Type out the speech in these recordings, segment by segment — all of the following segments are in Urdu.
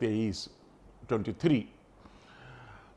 23।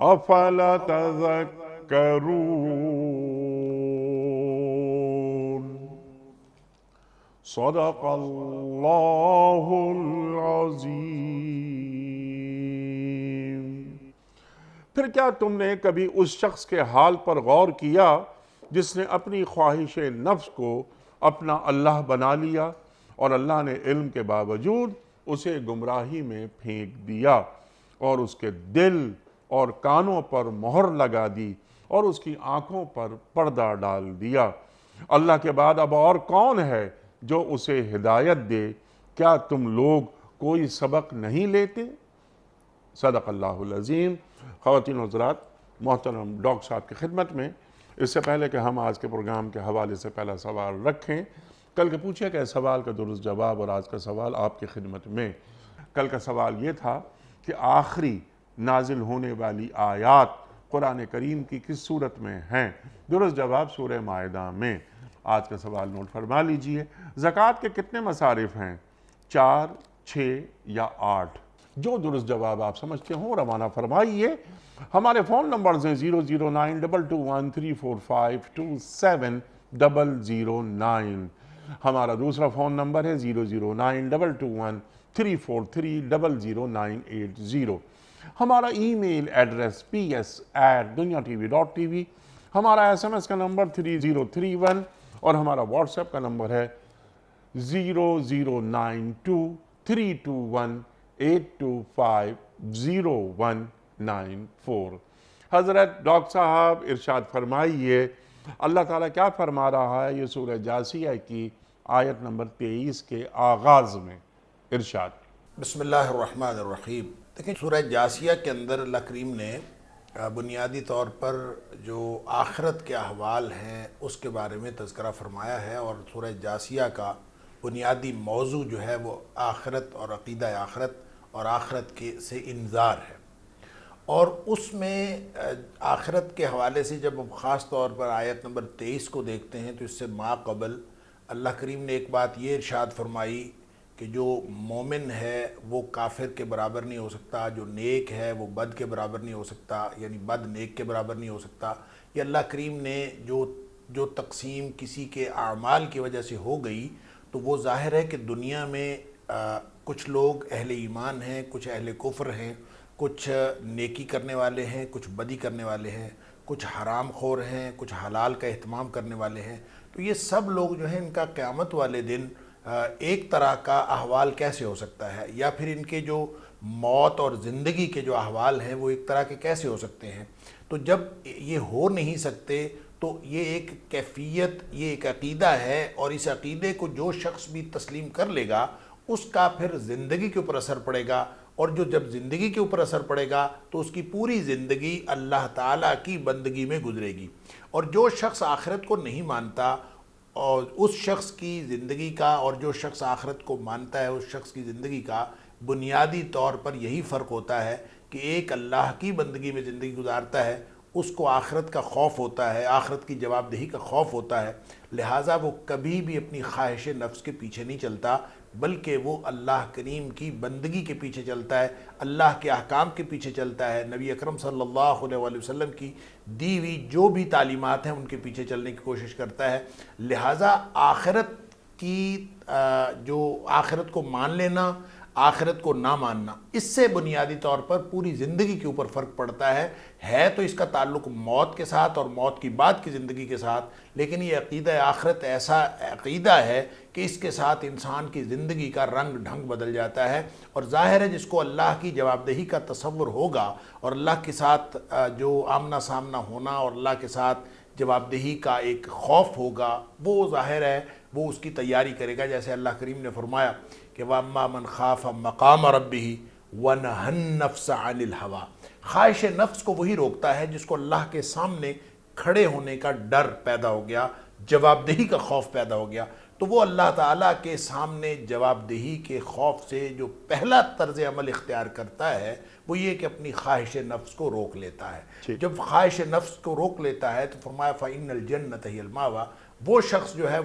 افلا تذکرون صدق اللہ العظیم۔ پھر کیا تم نے کبھی اس شخص کے حال پر غور کیا جس نے اپنی خواہش نفس کو اپنا اللہ بنا لیا اور اللہ نے علم کے باوجود اسے گمراہی میں پھینک دیا اور اس کے دل اور کانوں پر مہر لگا دی اور اس کی آنکھوں پر پردہ ڈال دیا۔ اللہ کے بعد اب اور کون ہے جو اسے ہدایت دے؟ کیا تم لوگ کوئی سبق نہیں لیتے؟ صدق اللہ العظیم۔ خواتین و حضرات، محترم ڈاکٹر صاحب کی خدمت میں اس سے پہلے کہ ہم آج کے پروگرام کے حوالے سے پہلا سوال رکھیں، کل کے پوچھے گئے سوال کا درست جواب اور آج کا سوال آپ کی خدمت میں۔ کل کا سوال یہ تھا کہ آخری نازل ہونے والی آیات قرآن کریم کی کس صورت میں ہیں؟ درست جواب سورہ مائدہ میں۔ آج کا سوال نوٹ فرما لیجئے۔ زکوٰۃ کے کتنے مصارف ہیں؟ 4، 6 یا 8؟ جو درست جواب آپ سمجھتے ہوں روانہ فرمائیے۔ ہمارے فون نمبرز ہیں 0092213452709۔ ہمارا دوسرا فون نمبر ہے 009221343000980۔ ہمارا ای میل ایڈریس ps@duniatv.tv۔ ہمارا SMS کا نمبر 3031 اور ہمارا واٹس ایپ کا نمبر ہے 00923218250194۔ حضرت ڈاکٹر صاحب ارشاد فرمائیے، اللہ تعالیٰ کیا فرما رہا ہے یہ سورہ جاثیہ کی آیت نمبر 23 کے آغاز میں؟ ارشاد۔ بسم اللہ الرحمن الرحیم۔ دیکھیں، سورہ جاثیہ کے اندر اللہ کریم نے بنیادی طور پر جو آخرت کے احوال ہیں اس کے بارے میں تذکرہ فرمایا ہے، اور سورہ جاثیہ کا بنیادی موضوع جو ہے وہ آخرت اور عقیدہ آخرت اور آخرت سے انذار ہے۔ اور اس میں آخرت کے حوالے سے جب ہم خاص طور پر آیت نمبر 23 کو دیکھتے ہیں تو اس سے ما قبل اللہ کریم نے ایک بات یہ ارشاد فرمائی کہ جو مومن ہے وہ کافر کے برابر نہیں ہو سکتا، جو نیک ہے وہ بد کے برابر نہیں ہو سکتا، یعنی بد نیک کے برابر نہیں ہو سکتا۔ یہ اللہ کریم نے جو تقسیم کسی کے اعمال کی وجہ سے ہو گئی، تو وہ ظاہر ہے کہ دنیا میں کچھ لوگ اہل ایمان ہیں، کچھ اہل کفر ہیں، کچھ نیکی کرنے والے ہیں، کچھ بدی کرنے والے ہیں، کچھ حرام خور ہیں، کچھ حلال کا اہتمام کرنے والے ہیں۔ تو یہ سب لوگ جو ہیں ان کا قیامت والے دن ایک طرح کا احوال کیسے ہو سکتا ہے، یا پھر ان کے جو موت اور زندگی کے جو احوال ہیں وہ ایک طرح کے کیسے ہو سکتے ہیں؟ تو جب یہ ہو نہیں سکتے تو یہ ایک کیفیت، یہ ایک عقیدہ ہے، اور اس عقیدے کو جو شخص بھی تسلیم کر لے گا اس کا پھر زندگی کے اوپر اثر پڑے گا، اور جب زندگی کے اوپر اثر پڑے گا تو اس کی پوری زندگی اللہ تعالیٰ کی بندگی میں گزرے گی۔ اور جو شخص آخرت کو نہیں مانتا، اور اس شخص کی زندگی کا اور جو شخص آخرت کو مانتا ہے اس شخص کی زندگی کا بنیادی طور پر یہی فرق ہوتا ہے کہ ایک اللہ کی بندگی میں زندگی گزارتا ہے، اس کو آخرت کا خوف ہوتا ہے، آخرت کی جواب دہی کا خوف ہوتا ہے، لہٰذا وہ کبھی بھی اپنی خواہش نفس کے پیچھے نہیں چلتا، بلکہ وہ اللہ کریم کی بندگی کے پیچھے چلتا ہے، اللہ کے احکام کے پیچھے چلتا ہے، نبی اکرم صلی اللہ علیہ وآلہ وسلم کی دی ہوئی جو بھی تعلیمات ہیں ان کے پیچھے چلنے کی کوشش کرتا ہے۔ لہٰذا آخرت کی جو آخرت کو مان لینا، آخرت کو نہ ماننا، اس سے بنیادی طور پر پوری زندگی کے اوپر فرق پڑتا ہے تو اس کا تعلق موت کے ساتھ اور موت کی بعد کی زندگی کے ساتھ، لیکن یہ عقیدہ آخرت ایسا عقیدہ ہے کہ اس کے ساتھ انسان کی زندگی کا رنگ ڈھنگ بدل جاتا ہے، اور ظاہر ہے جس کو اللہ کی جواب دہی کا تصور ہوگا اور اللہ کے ساتھ جو آمنا سامنا ہونا اور اللہ کے ساتھ جواب دہی کا ایک خوف ہوگا، وہ ظاہر ہے وہ اس کی تیاری کرے گا، جیسے اللہ کریم نے فرمایا کہ وَأَمَّا مَنْ خَافَ مَقَامَ رَبِّهِ وَنَهَى النَّفْسَ عَنِ الْهَوَىٰ۔ خواہش نفس کو وہی روکتا ہے جس کو اللہ کے سامنے کھڑے ہونے کا ڈر پیدا ہو گیا، جواب دہی کا خوف پیدا ہو گیا، تو وہ اللہ تعالیٰ کے سامنے جواب دہی کے خوف سے جو پہلا طرز عمل اختیار کرتا ہے وہ یہ کہ اپنی خواہش نفس کو روک لیتا ہے۔ جب خواہش نفس کو روک لیتا ہے تو فرمایا فَإِنَّ الْجَنَّةَ هِيَ الْمَأْوَىٰ، وہ شخص جو ہے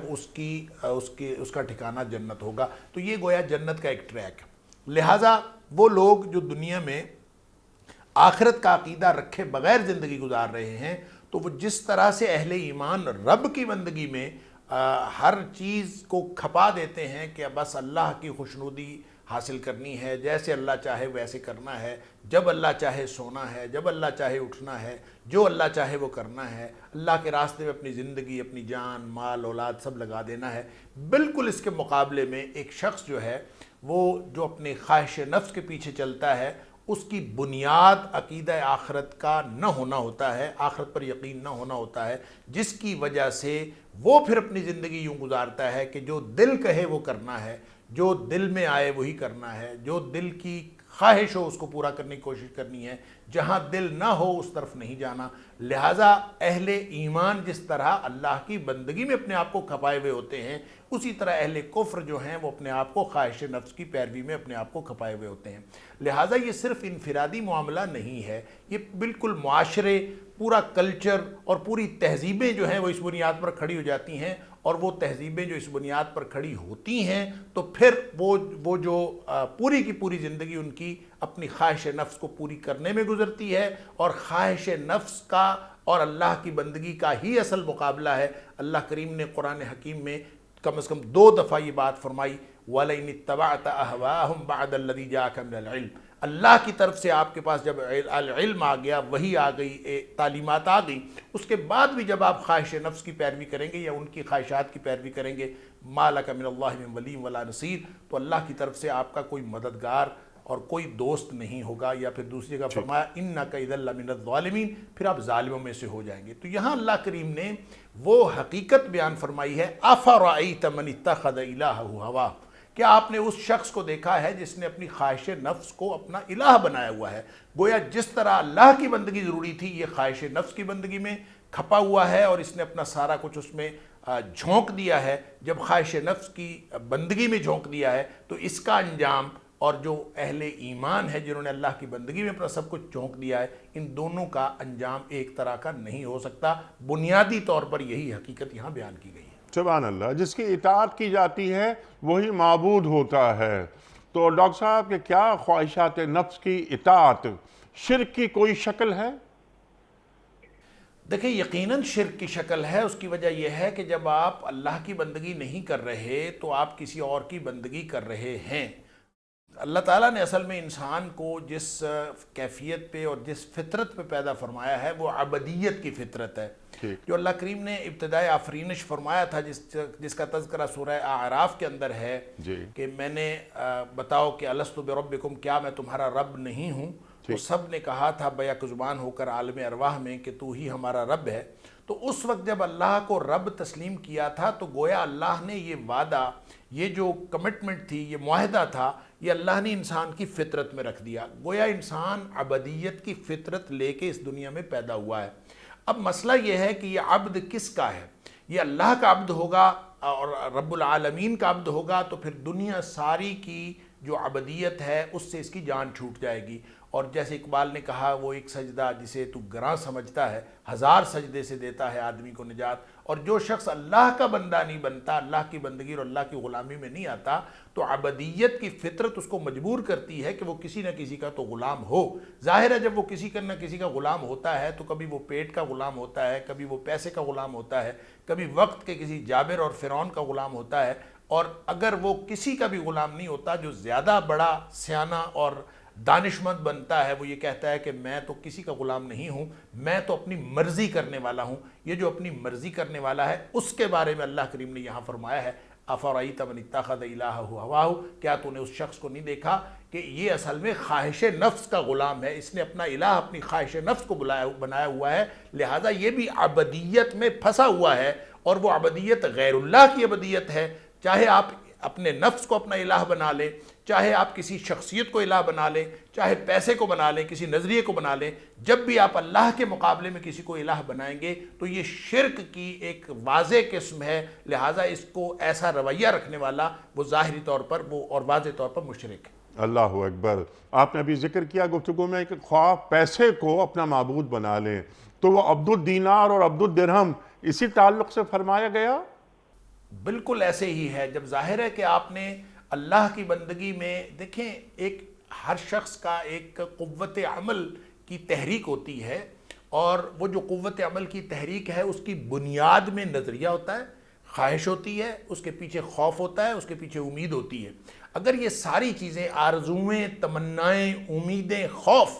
اس کا ٹھکانہ جنت ہوگا۔ تو یہ گویا جنت کا ایک ٹریک ہے۔ لہٰذا وہ لوگ جو دنیا میں آخرت کا عقیدہ رکھے بغیر زندگی گزار رہے ہیں، تو وہ جس طرح سے اہل ایمان رب کی بندگی میں ہر چیز کو کھپا دیتے ہیں کہ بس اللہ کی خوشنودی حاصل کرنی ہے، جیسے اللہ چاہے ویسے کرنا ہے، جب اللہ چاہے سونا ہے، جب اللہ چاہے اٹھنا ہے، جو اللہ چاہے وہ کرنا ہے، اللہ کے راستے میں اپنی زندگی، اپنی جان، مال، اولاد سب لگا دینا ہے۔ بالکل اس کے مقابلے میں ایک شخص جو ہے وہ جو اپنے خواہش نفس کے پیچھے چلتا ہے، اس کی بنیاد عقیدہ آخرت کا نہ ہونا ہوتا ہے، آخرت پر یقین نہ ہونا ہوتا ہے، جس کی وجہ سے وہ پھر اپنی زندگی یوں گزارتا ہے کہ جو دل کہے وہ کرنا ہے، جو دل میں آئے وہی کرنا ہے، جو دل کی خواہش ہو اس کو پورا کرنے کی کوشش کرنی ہے، جہاں دل نہ ہو اس طرف نہیں جانا۔ لہٰذا اہل ایمان جس طرح اللہ کی بندگی میں اپنے آپ کو کھپائے ہوئے ہوتے ہیں، اسی طرح اہل کفر جو ہیں وہ اپنے آپ کو خواہش نفس کی پیروی میں اپنے آپ کو کھپائے ہوئے ہوتے ہیں۔ لہٰذا یہ صرف انفرادی معاملہ نہیں ہے، یہ بالکل معاشرے، پورا کلچر اور پوری تہذیبیں جو ہیں وہ اس بنیاد پر کھڑی ہو جاتی ہیں، اور وہ تہذیبیں جو اس بنیاد پر کھڑی ہوتی ہیں تو پھر وہ جو پوری کی پوری زندگی ان کی اپنی خواہش نفس کو پوری کرنے میں گزرتی ہے، اور خواہش نفس کا اور اللہ کی بندگی کا ہی اصل مقابلہ ہے۔ اللہ کریم نے قرآن حکیم میں کم از کم 2 دفعہ یہ بات فرمائی، وَلَئِنِ اتَّبَعْتَ أَهْوَاءَهُمْ بَعْدَ الَّذِي جَاءَكَ مِنَ الْعِلْمِ، اللہ کی طرف سے آپ کے پاس جب العلم آ گیا، وہی آ گئی، تعلیمات آ گئی، اس کے بعد بھی جب آپ خواہش نفس کی پیروی کریں گے یا ان کی خواہشات کی پیروی کریں گے، مَا لَكَ مِنَ اللَّهِ مِن وَلِيٍّ وَلَا نَصِيرٍ، تو اللہ کی طرف سے آپ کا کوئی مددگار اور کوئی دوست نہیں ہوگا۔ یا پھر دوسری جگہ فرمایا اِنَّكَ إِذًا لَمِنَ الظَّالِمِينَ، پھر آپ ظالموں میں سے ہو جائیں گے۔ تو یہاں اللہ کریم نے وہ حقیقت بیان فرمائی ہے، أَفَرَأَيْتَ مَنِ اتَّخَذَ إِلَٰهَهُ هَوَاهُ، کیا آپ نے اس شخص کو دیکھا ہے جس نے اپنی خواہش نفس کو اپنا الہ بنایا ہوا ہے؟ گویا جس طرح اللہ کی بندگی ضروری تھی، یہ خواہش نفس کی بندگی میں کھپا ہوا ہے، اور اس نے اپنا سارا کچھ اس میں جھونک دیا ہے۔ جب خواہش نفس کی بندگی میں جھونک دیا ہے تو اس کا انجام، اور جو اہل ایمان ہے جنہوں نے اللہ کی بندگی میں اپنا سب کچھ جھونک دیا ہے، ان دونوں کا انجام ایک طرح کا نہیں ہو سکتا۔ بنیادی طور پر یہی حقیقت یہاں بیان کی گئی ہے۔ سبحان اللہ، جس کی اطاعت کی جاتی ہے وہی معبود ہوتا ہے۔ تو ڈاکٹر صاحب کہ کیا خواہشات نفس کی اطاعت شرک کی کوئی شکل ہے؟ دیکھیں یقیناً شرک کی شکل ہے۔ اس کی وجہ یہ ہے کہ جب آپ اللہ کی بندگی نہیں کر رہے تو آپ کسی اور کی بندگی کر رہے ہیں۔ اللہ تعالیٰ نے اصل میں انسان کو جس کیفیت پہ اور جس فطرت پہ پیدا فرمایا ہے وہ عبدیت کی فطرت ہے، جو اللہ کریم نے ابتدائے آفرینش فرمایا تھا، جس کا تذکرہ سورہ اعراف کے اندر ہے کہ میں نے بتاؤ کہ الستُ بربکم، کیا میں تمہارا رب نہیں ہوں؟ تو سب نے کہا تھا بیک زبان ہو کر عالم ارواح میں کہ تو ہی ہمارا رب ہے۔ تو اس وقت جب اللہ کو رب تسلیم کیا تھا تو گویا اللہ نے یہ وعدہ، یہ جو کمٹمنٹ تھی، یہ معاہدہ تھا، یہ اللہ نے انسان کی فطرت میں رکھ دیا۔ گویا انسان عبدیت کی فطرت لے کے اس دنیا میں پیدا ہوا ہے۔ اب مسئلہ یہ ہے کہ یہ عبد کس کا ہے؟ یہ اللہ کا عبد ہوگا اور رب العالمین کا عبد ہوگا تو پھر دنیا ساری کی جو عبدیت ہے اس سے اس کی جان چھوٹ جائے گی۔ اور جیسے اقبال نے کہا، وہ ایک سجدہ جسے تو گراں سمجھتا ہے، 1000 سجدے سے دیتا ہے آدمی کو نجات۔ اور جو شخص اللہ کا بندہ نہیں بنتا، اللہ کی بندگی اور اللہ کی غلامی میں نہیں آتا، تو عبدیت کی فطرت اس کو مجبور کرتی ہے کہ وہ کسی نہ کسی کا تو غلام ہو۔ ظاہر ہے جب وہ کسی نہ کسی کا غلام ہوتا ہے تو کبھی وہ پیٹ کا غلام ہوتا ہے، کبھی وہ پیسے کا غلام ہوتا ہے، کبھی وقت کے کسی جابر اور فرعون کا غلام ہوتا ہے، اور اگر وہ کسی کا بھی غلام نہیں ہوتا، جو زیادہ بڑا سیانہ اور دانشمند بنتا ہے، وہ یہ کہتا ہے کہ میں تو کسی کا غلام نہیں ہوں، میں تو اپنی مرضی کرنے والا ہوں۔ یہ جو اپنی مرضی کرنے والا ہے اس کے بارے میں اللہ کریم نے یہاں فرمایا ہے، أَفَرَأَيْتَ مَنِ اتَّخَذَ إِلَٰهَهُ هَوَاهُ، کیا تو نے اس شخص کو نہیں دیکھا کہ یہ اصل میں خواہش نفس کا غلام ہے، اس نے اپنا الہ اپنی خواہش نفس کو بنایا ہوا ہے، لہٰذا یہ بھی عبدیت میں پھنسا ہوا ہے، اور وہ عبدیت غیر اللہ کی عبدیت ہے۔ چاہے آپ اپنے نفس کو اپنا الہ بنا لیں، چاہے آپ کسی شخصیت کو الہ بنا لیں، چاہے پیسے کو بنا لیں، کسی نظریے کو بنا لیں، جب بھی آپ اللہ کے مقابلے میں کسی کو الہ بنائیں گے تو یہ شرک کی ایک واضح قسم ہے۔ لہٰذا اس کو ایسا رویہ رکھنے والا وہ ظاہری طور پر وہ اور واضح طور پر مشرک ہے۔ اللہ اکبر۔ آپ نے ابھی ذکر کیا گفتگو میں کہ خواہ پیسے کو اپنا معبود بنا لیں، تو وہ عبد الدینار اور عبد الدرہم اسی تعلق سے فرمایا گیا؟ بالکل ایسے ہی ہے۔ جب ظاہر ہے کہ آپ نے اللہ کی بندگی میں دیکھیں، ایک ہر شخص کا ایک قوت عمل کی تحریک ہوتی ہے، اور وہ جو قوت عمل کی تحریک ہے اس کی بنیاد میں نظریہ ہوتا ہے، خواہش ہوتی ہے، اس کے پیچھے خوف ہوتا ہے، اس کے پیچھے امید ہوتی ہے۔ اگر یہ ساری چیزیں، آرزویں، تمنائیں، امیدیں، خوف،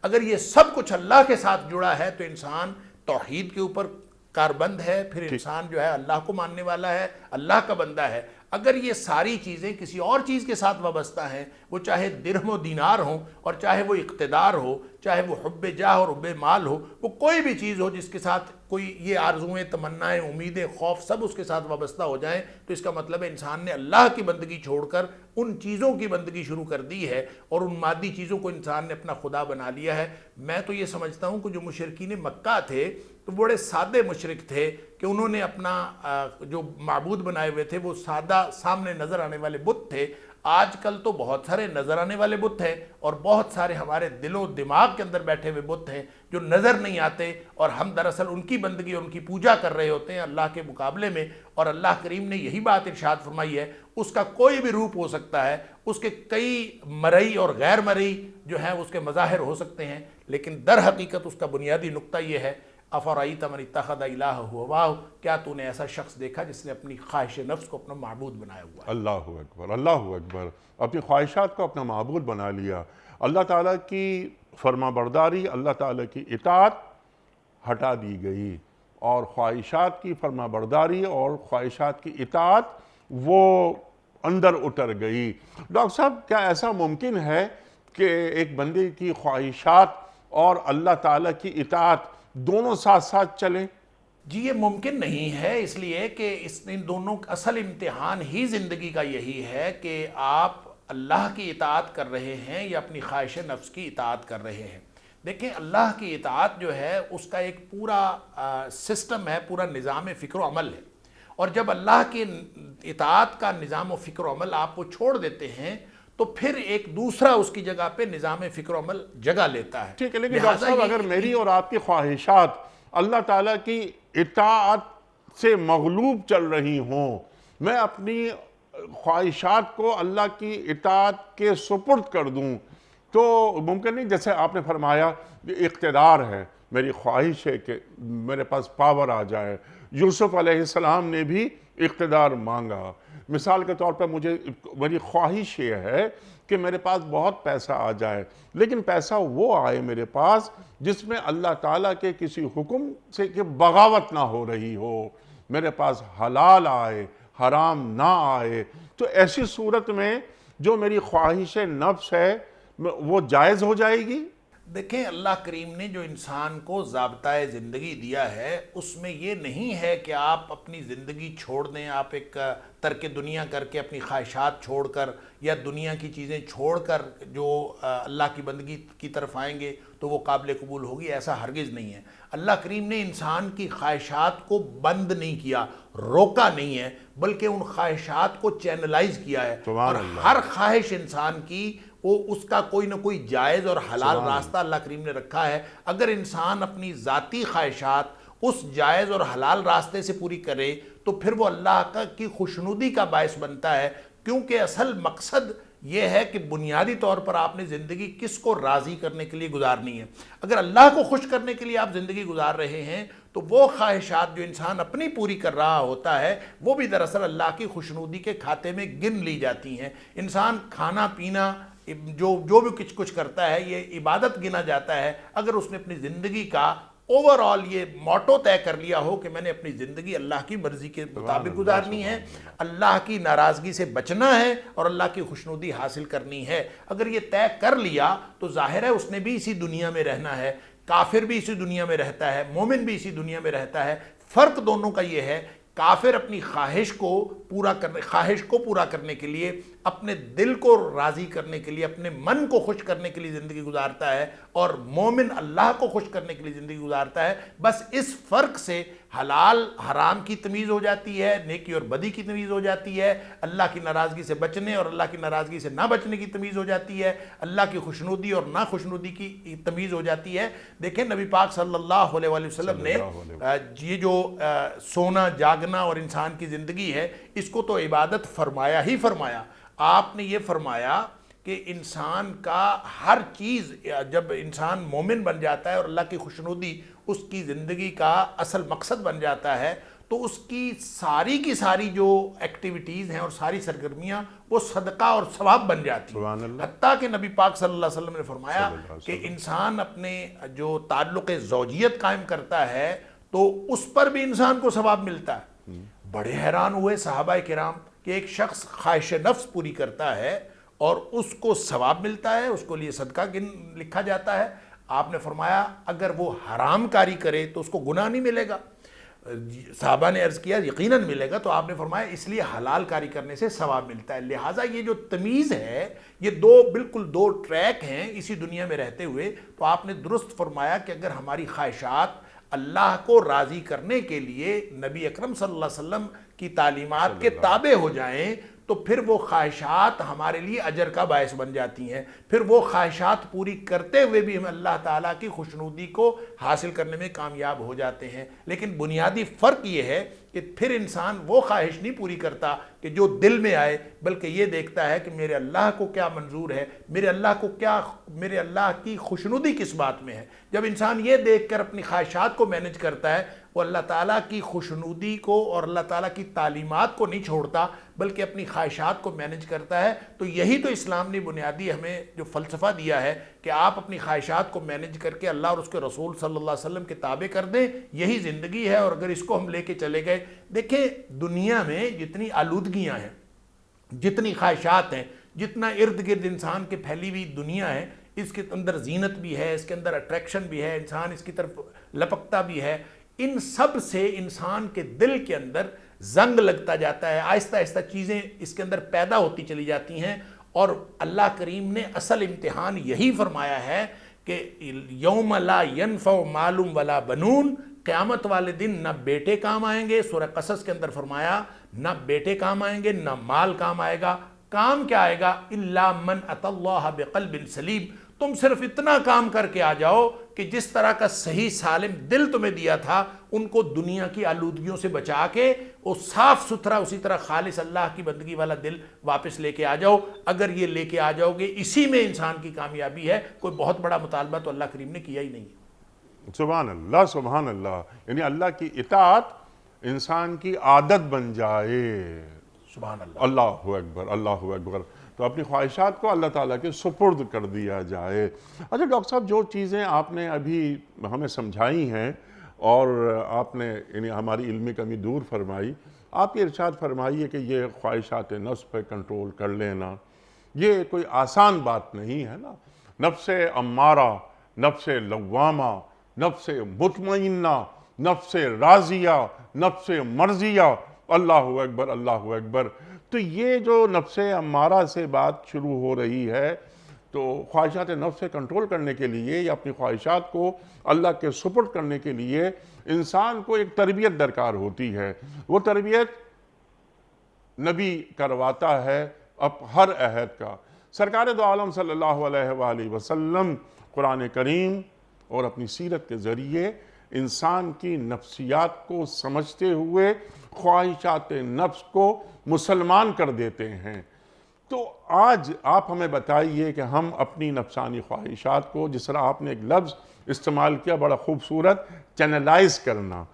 اگر یہ سب کچھ اللہ کے ساتھ جڑا ہے تو انسان توحید کے اوپر کاربند ہے، پھر انسان جو ہے اللہ کو ماننے والا ہے، اللہ کا بندہ ہے۔ اگر یہ ساری چیزیں کسی اور چیز کے ساتھ وابستہ ہیں، وہ چاہے درہم و دینار ہوں، اور چاہے وہ اقتدار ہو، چاہے وہ حب جاہ اور حب مال ہو، وہ کوئی بھی چیز ہو جس کے ساتھ کوئی یہ آرزویں، تمنائیں، امیدیں، خوف سب اس کے ساتھ وابستہ ہو جائیں، تو اس کا مطلب ہے انسان نے اللہ کی بندگی چھوڑ کر ان چیزوں کی بندگی شروع کر دی ہے، اور ان مادی چیزوں کو انسان نے اپنا خدا بنا لیا ہے۔ میں تو یہ سمجھتا ہوں کہ جو مشرکین مکہ تھے تو بڑے سادے مشرک تھے کہ انہوں نے اپنا جو معبود بنائے ہوئے تھے وہ سادہ سامنے نظر آنے والے بت تھے۔ آج کل تو بہت سارے نظر آنے والے بت ہیں، اور بہت سارے ہمارے دل و دماغ کے اندر بیٹھے ہوئے بت ہیں جو نظر نہیں آتے، اور ہم دراصل ان کی بندگی اور ان کی پوجا کر رہے ہوتے ہیں اللہ کے مقابلے میں۔ اور اللہ کریم نے یہی بات ارشاد فرمائی ہے، اس کا کوئی بھی روپ ہو سکتا ہے، اس کے کئی مرئی اور غیر مرئی جو ہیں اس کے مظاہر ہو سکتے ہیں، لیکن در حقیقت اس کا بنیادی نقطہ یہ ہے، افرأیت من اتخذ الہہ ہواہ، کیا تو نے ایسا شخص دیکھا جس نے اپنی خواہش نفس کو اپنا معبود بنایا ہوا ہے؟ اللہ اکبر، اللہ اکبر، اپنی خواہشات کو اپنا معبود بنا لیا۔ اللہ تعالیٰ کی فرما برداری، اللہ تعالیٰ کی اطاعت ہٹا دی گئی، اور خواہشات کی فرما برداری اور خواہشات کی اطاعت وہ اندر اتر گئی۔ ڈاکٹر صاحب، کیا ایسا ممکن ہے کہ ایک بندے کی خواہشات اور اللہ تعالیٰ کی اطاعت دونوں ساتھ ساتھ چلیں؟ جی یہ ممکن نہیں ہے، اس لیے کہ ان دونوں اصل امتحان ہی زندگی کا یہی ہے کہ آپ اللہ کی اطاعت کر رہے ہیں یا اپنی خواہش نفس کی اطاعت کر رہے ہیں۔ دیکھیں، اللہ کی اطاعت جو ہے اس کا ایک پورا سسٹم ہے، پورا نظام فکر و عمل ہے، اور جب اللہ کی اطاعت کا نظام و فکر و عمل آپ وہ چھوڑ دیتے ہیں تو پھر ایک دوسرا اس کی جگہ پہ نظام فکر و عمل جگہ لیتا ہے۔ ٹھیک ہے، لیکن ڈاکٹر صاحب اگر میری اور آپ کی خواہشات اللہ تعالیٰ کی اطاعت سے مغلوب چل رہی ہوں، میں اپنی خواہشات کو اللہ کی اطاعت کے سپرد کر دوں، تو ممکن نہیں؟ جیسے آپ نے فرمایا اقتدار ہے، میری خواہش ہے کہ میرے پاس پاور آ جائے۔ یوسف علیہ السلام نے بھی اقتدار مانگا۔ مثال کے طور پر میری خواہش یہ ہے کہ میرے پاس بہت پیسہ آ جائے، لیکن پیسہ وہ آئے میرے پاس جس میں اللہ تعالیٰ کے کسی حکم سے کہ بغاوت نہ ہو رہی ہو، میرے پاس حلال آئے، حرام نہ آئے۔ تو ایسی صورت میں جو میری خواہش نفس ہے وہ جائز ہو جائے گی؟ دیکھیں، اللہ کریم نے جو انسان کو ضابطۂ زندگی دیا ہے اس میں یہ نہیں ہے کہ آپ اپنی زندگی چھوڑ دیں، آپ ایک ترک دنیا کر کے اپنی خواہشات چھوڑ کر یا دنیا کی چیزیں چھوڑ کر جو اللہ کی بندگی کی طرف آئیں گے تو وہ قابل قبول ہوگی، ایسا ہرگز نہیں ہے۔ اللہ کریم نے انسان کی خواہشات کو بند نہیں کیا، روکا نہیں ہے، بلکہ ان خواہشات کو چینلائز کیا ہے، اور ہر خواہش انسان کی وہ اس کا کوئی نہ کوئی جائز اور حلال راستہ اللہ کریم نے رکھا ہے۔ اگر انسان اپنی ذاتی خواہشات اس جائز اور حلال راستے سے پوری کرے تو پھر وہ اللہ کی خوشنودی کا باعث بنتا ہے، کیونکہ اصل مقصد یہ ہے کہ بنیادی طور پر آپ نے زندگی کس کو راضی کرنے کے لیے گزارنی ہے۔ اگر اللہ کو خوش کرنے کے لیے آپ زندگی گزار رہے ہیں تو وہ خواہشات جو انسان اپنی پوری کر رہا ہوتا ہے وہ بھی دراصل اللہ کی خوشنودی کے کھاتے میں گن لی جاتی ہیں۔ انسان کھانا پینا جو بھی کچھ کرتا ہے یہ عبادت گنا جاتا ہے اگر اس نے اپنی زندگی کا اوورآل یہ موٹو طے کر لیا ہو کہ میں نے اپنی زندگی اللہ کی مرضی کے مطابق گزارنی ہے، اللہ کی ناراضگی سے بچنا ہے اور اللہ کی خوشنودی حاصل کرنی ہے۔ اگر یہ طے کر لیا تو ظاہر ہے اس نے بھی اسی دنیا میں رہنا ہے، کافر بھی اسی دنیا میں رہتا ہے، مومن بھی اسی دنیا میں رہتا ہے۔ فرق دونوں کا یہ ہے، کافر اپنی خواہش کو پورا کرنے کے لیے، اپنے دل کو راضی کرنے کے لیے، اپنے من کو خوش کرنے کے لیے زندگی گزارتا ہے، اور مومن اللہ کو خوش کرنے کے لیے زندگی گزارتا ہے۔ بس اس فرق سے حلال حرام کی تمیز ہو جاتی ہے، نیکی اور بدی کی تمیز ہو جاتی ہے، اللہ کی ناراضگی سے بچنے اور اللہ کی ناراضگی سے نہ بچنے کی تمیز ہو جاتی ہے، اللہ کی خوشنودی اور نہ خوشنودی کی تمیز ہو جاتی ہے۔ دیکھیں، نبی پاک صلی اللہ علیہ وسلم نے یہ جو سونا جاگنا اور انسان کی زندگی ہے اس کو تو عبادت فرمایا ہی فرمایا۔ آپ نے یہ فرمایا کہ انسان کا ہر چیز، جب انسان مومن بن جاتا ہے اور اللہ کی خوشنودی اس کی زندگی کا اصل مقصد بن جاتا ہے، تو اس کی ساری جو ایکٹیویٹیز ہیں اور ساری سرگرمیاں وہ صدقہ اور ثواب بن جاتی ہیں۔ سبحان اللہ۔ حتیٰ کہ نبی پاک صلی اللہ علیہ وسلم نے فرمایا صلی اللہ علیہ کہ انسان اپنے جو تعلق زوجیت قائم کرتا ہے تو اس پر بھی انسان کو ثواب ملتا ہے۔ بڑے حیران ہوئے صحابہ کرام کہ ایک شخص خواہش نفس پوری کرتا ہے اور اس کو ثواب ملتا ہے، اس کو لیے صدقہ لکھا جاتا ہے۔ آپ نے فرمایا اگر وہ حرام کاری کرے تو اس کو گناہ نہیں ملے گا۔ صحابہ نے عرض کیا یقیناً ملے گا، تو آپ نے فرمایا اس لیے حلال کاری کرنے سے ثواب ملتا ہے۔ لہٰذا یہ جو تمیز ہے، یہ بالکل دو ٹریک ہیں اسی دنیا میں رہتے ہوئے۔ تو آپ نے درست فرمایا کہ اگر ہماری خواہشات اللہ کو راضی کرنے کے لیے نبی اکرم صلی اللہ علیہ وسلم کی تعلیمات کے تابع ہو جائیں تو پھر وہ خواہشات ہمارے لیے اجر کا باعث بن جاتی ہیں۔ پھر وہ خواہشات پوری کرتے ہوئے بھی ہم اللہ تعالیٰ کی خوشنودی کو حاصل کرنے میں کامیاب ہو جاتے ہیں۔ لیکن بنیادی فرق یہ ہے کہ پھر انسان وہ خواہش نہیں پوری کرتا کہ جو دل میں آئے، بلکہ یہ دیکھتا ہے کہ میرے اللہ کو کیا منظور ہے، میرے اللہ کی خوشنودی کس بات میں ہے۔ جب انسان یہ دیکھ کر اپنی خواہشات کو مینج کرتا ہے، وہ اللہ تعالیٰ کی خوشنودی کو اور اللہ تعالیٰ کی تعلیمات کو نہیں چھوڑتا بلکہ اپنی خواہشات کو مینج کرتا ہے، تو یہی تو اسلام نے بنیادی ہمیں جو فلسفہ دیا ہے کہ آپ اپنی خواہشات کو مینج کر کے اللہ اور اس کے رسول صلی اللہ علیہ وسلم کے تابع کر دیں، یہی زندگی ہے۔ اور اگر اس کو ہم لے کے چلے گئے، دیکھیں دنیا میں جتنی آلودگیاں ہیں، جتنی خواہشات ہیں، جتنا ارد گرد انسان کے پھیلی ہوئی دنیا ہے، اس کے اندر زینت بھی ہے، اس کے اندر اٹریکشن بھی ہے، انسان اس کی طرف لپکتا بھی ہے، ان سب سے انسان کے دل کے اندر زنگ لگتا جاتا ہے، آہستہ آہستہ چیزیں اس کے اندر پیدا ہوتی چلی جاتی ہیں۔ اور اللہ کریم نے اصل امتحان یہی فرمایا ہے کہ یوم لا ینفع مال ولا بنون، قیامت والے دن نہ بیٹے کام آئیں گے۔ سورہ قصص کے اندر فرمایا نہ بیٹے کام آئیں گے، نہ مال کام آئے گا۔ کام کیا آئے گا؟ الا من اتی اللہ بقلب سلیم۔ تم صرف اتنا کام کر کے آ جاؤ کہ جس طرح کا صحیح سالم دل تمہیں دیا تھا ان کو دنیا کی آلودگیوں سے بچا کے وہ صاف ستھرا اسی طرح خالص اللہ کی بندگی والا دل واپس لے کے آ جاؤ۔ اگر یہ لے کے آ جاؤ گے، اسی میں انسان کی کامیابی ہے۔ کوئی بہت بڑا مطالبہ تو اللہ کریم نے کیا ہی نہیں ہے۔ سبحان اللہ، سبحان اللہ۔ یعنی اللہ کی اطاعت انسان کی عادت بن جائے۔ سبحان اللہ، اللہ اکبر، اللہ اکبر۔ تو اپنی خواہشات کو اللہ تعالیٰ کے سپرد کر دیا جائے۔ اچھا ڈاکٹر صاحب، جو چیزیں آپ نے ابھی ہمیں سمجھائی ہیں اور آپ نے یعنی ہماری علمی کمی دور فرمائی، آپ یہ ارشاد فرمائیے کہ یہ خواہشات نفس پہ کنٹرول کر لینا یہ کوئی آسان بات نہیں ہے نا۔ نفس امارہ، نفس لوامہ، نفس مطمئنہ، نفس راضیہ، نفس مرضیہ، اللہ اکبر، اللہ اکبر۔ تو یہ جو نفس امارہ سے بات شروع ہو رہی ہے، تو خواہشات نفس سے کنٹرول کرنے کے لیے یا اپنی خواہشات کو اللہ کے سپرد کرنے کے لیے انسان کو ایک تربیت درکار ہوتی ہے۔ وہ تربیت نبی کرواتا ہے اب ہر عہد کا۔ سرکار دو عالم صلی اللہ علیہ وآلہ وسلم قرآن کریم اور اپنی سیرت کے ذریعے انسان کی نفسیات کو سمجھتے ہوئے خواہشات نفس کو مسلمان کر دیتے ہیں۔ تو آج آپ ہمیں بتائیے کہ ہم اپنی نفسانی خواہشات کو، جس طرح آپ نے ایک لفظ استعمال کیا بڑا خوبصورت، چینلائز کرنا،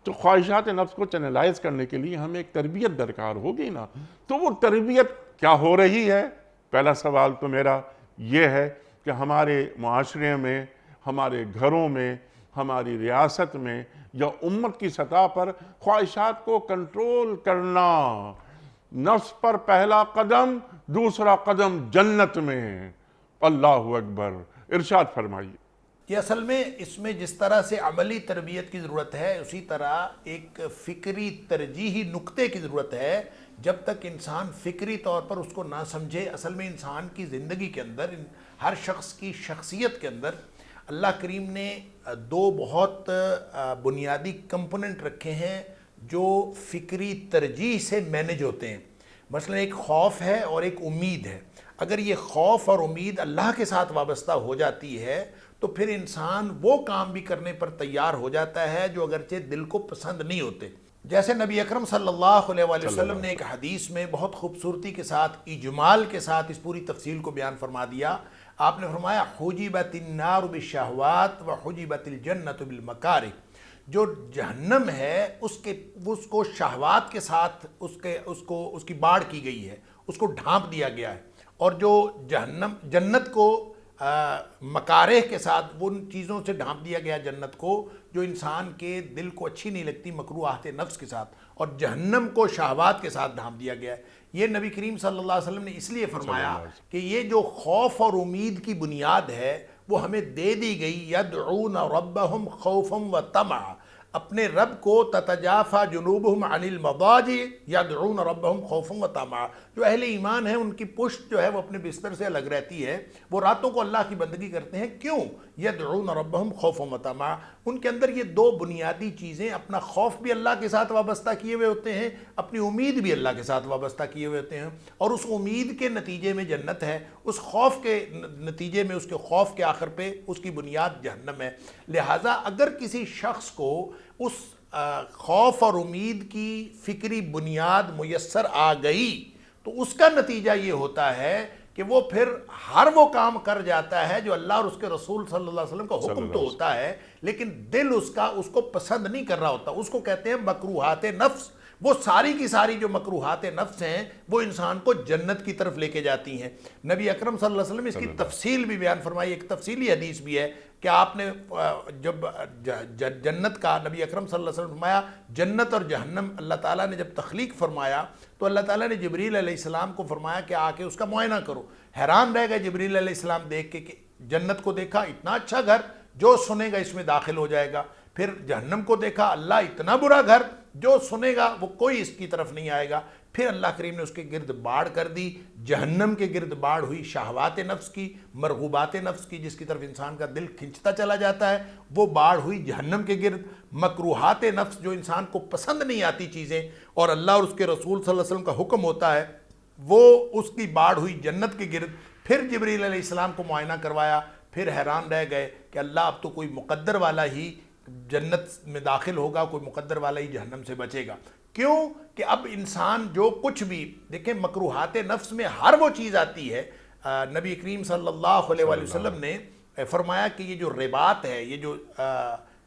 تو خواہشات نفس کو چینلائز کرنے کے لیے ہمیں ایک تربیت درکار ہوگی نا۔ تو وہ تربیت کیا ہو رہی ہے؟ پہلا سوال تو میرا یہ ہے کہ ہمارے معاشرے میں، ہمارے گھروں میں، ہماری ریاست میں یا امت کی سطح پر خواہشات کو کنٹرول کرنا، نفس پر پہلا قدم، دوسرا قدم جنت میں۔ اللہ اکبر، ارشاد فرمائیے۔ یہ اصل میں اس میں جس طرح سے عملی تربیت کی ضرورت ہے، اسی طرح ایک فکری ترجیحی نقطے کی ضرورت ہے۔ جب تک انسان فکری طور پر اس کو نہ سمجھے، اصل میں انسان کی زندگی کے اندر، ہر شخص کی شخصیت کے اندر اللہ کریم نے دو بہت بنیادی کمپوننٹ رکھے ہیں جو فکری ترجیح سے مینج ہوتے ہیں۔ مثلا ایک خوف ہے اور ایک امید ہے۔ اگر یہ خوف اور امید اللہ کے ساتھ وابستہ ہو جاتی ہے تو پھر انسان وہ کام بھی کرنے پر تیار ہو جاتا ہے جو اگرچہ دل کو پسند نہیں ہوتے۔ جیسے نبی اکرم صلی اللہ علیہ وآلہ وسلم نے ایک حدیث میں بہت خوبصورتی کے ساتھ اجمال کے ساتھ اس پوری تفصیل کو بیان فرما دیا. آپ نے فرمایا حجبت النار بالشہوات وحجبت الجنت بالمکارہ. جو جہنم ہے اس کو شہوات کے ساتھ اس کی باڑ کی گئی ہے، اس کو ڈھانپ دیا گیا ہے، اور جو جنت کو مکارہ کے ساتھ ان چیزوں سے ڈھانپ دیا گیا جنت کو جو انسان کے دل کو اچھی نہیں لگتی مکروہات نفس کے ساتھ، اور جہنم کو شہوات کے ساتھ ڈھانپ دیا گیا ہے. یہ نبی کریم صلی اللہ علیہ وسلم نے اس لیے فرمایا کہ یہ جو خوف اور امید کی بنیاد ہے وہ ہمیں دے دی گئی. یدعون ربہم خوفا و طمعا، اپنے رب کو تتجافا جنوبہم عن المضاجع یدعون ربہم خوفا و طمعا. جو اہل ایمان ہیں ان کی پشت جو ہے وہ اپنے بستر سے الگ رہتی ہے، وہ راتوں کو اللہ کی بندگی کرتے ہیں. کیوں؟ یدعون ربہم خوفا و طمعا. ان کے اندر یہ دو بنیادی چیزیں، اپنا خوف بھی اللہ کے ساتھ وابستہ کیے ہوئے ہوتے ہیں، اپنی امید بھی اللہ کے ساتھ وابستہ کیے ہوئے ہوتے ہیں، اور اس امید کے نتیجے میں جنت ہے، اس خوف کے نتیجے میں، اس کے خوف کے آخر پہ اس کی بنیاد جہنم ہے. لہٰذا اگر کسی شخص کو اس خوف اور امید کی فکری بنیاد میسر آ گئی تو اس کا نتیجہ یہ ہوتا ہے کہ وہ پھر ہر وہ کام کر جاتا ہے جو اللہ اور اس کے رسول صلی اللہ علیہ وسلم کا حکم تو ہوتا ہے، لیکن دل اس کو پسند نہیں کر رہا ہوتا. اس کو کہتے ہیں مکروہات نفس. وہ ساری کی ساری جو مکروہات نفس ہیں وہ انسان کو جنت کی طرف لے کے جاتی ہیں. نبی اکرم صلی اللہ علیہ وسلم اس کی تفصیل بھی بیان فرمائی. ایک تفصیلی حدیث بھی ہے کہ آپ نے جب جنت کا نبی اکرم صلی اللہ علیہ وسلم فرمایا جنت اور جہنم اللہ تعالیٰ نے جب تخلیق فرمایا تو اللہ تعالیٰ نے جبریل علیہ السلام کو فرمایا کہ آ کے اس کا معائنہ کرو. حیران رہ گئے جبریل علیہ السلام دیکھ کے کہ جنت کو دیکھا اتنا اچھا گھر، جو سنے گا اس میں داخل ہو جائے گا. پھر جہنم کو دیکھا، اللہ اتنا برا گھر، جو سنے گا وہ کوئی اس کی طرف نہیں آئے گا. پھر اللہ کریم نے اس کے گرد باڑ کر دی. جہنم کے گرد باڑ ہوئی شہوات نفس کی، مرغوبات نفس کی، جس کی طرف انسان کا دل کھنچتا چلا جاتا ہے، وہ باڑ ہوئی جہنم کے گرد. مکروہات نفس جو انسان کو پسند نہیں آتی چیزیں اور اللہ اور اس کے رسول صلی اللہ علیہ وسلم کا حکم ہوتا ہے، وہ اس کی باڑ ہوئی جنت کے گرد. پھر جبریل علیہ السلام کو معائنہ کروایا. پھر حیران رہ گئے کہ اللہ اب تو کوئی مقدر والا ہی جنت میں داخل ہوگا، کوئی مقدر والا ہی جہنم سے بچے گا. کیوں کہ اب انسان جو کچھ بھی دیکھیں مکروہات نفس میں ہر وہ چیز آتی ہے. نبی کریم صلی اللہ علیہ وآلہ وسلم نے فرمایا کہ یہ جو رباط ہے، یہ جو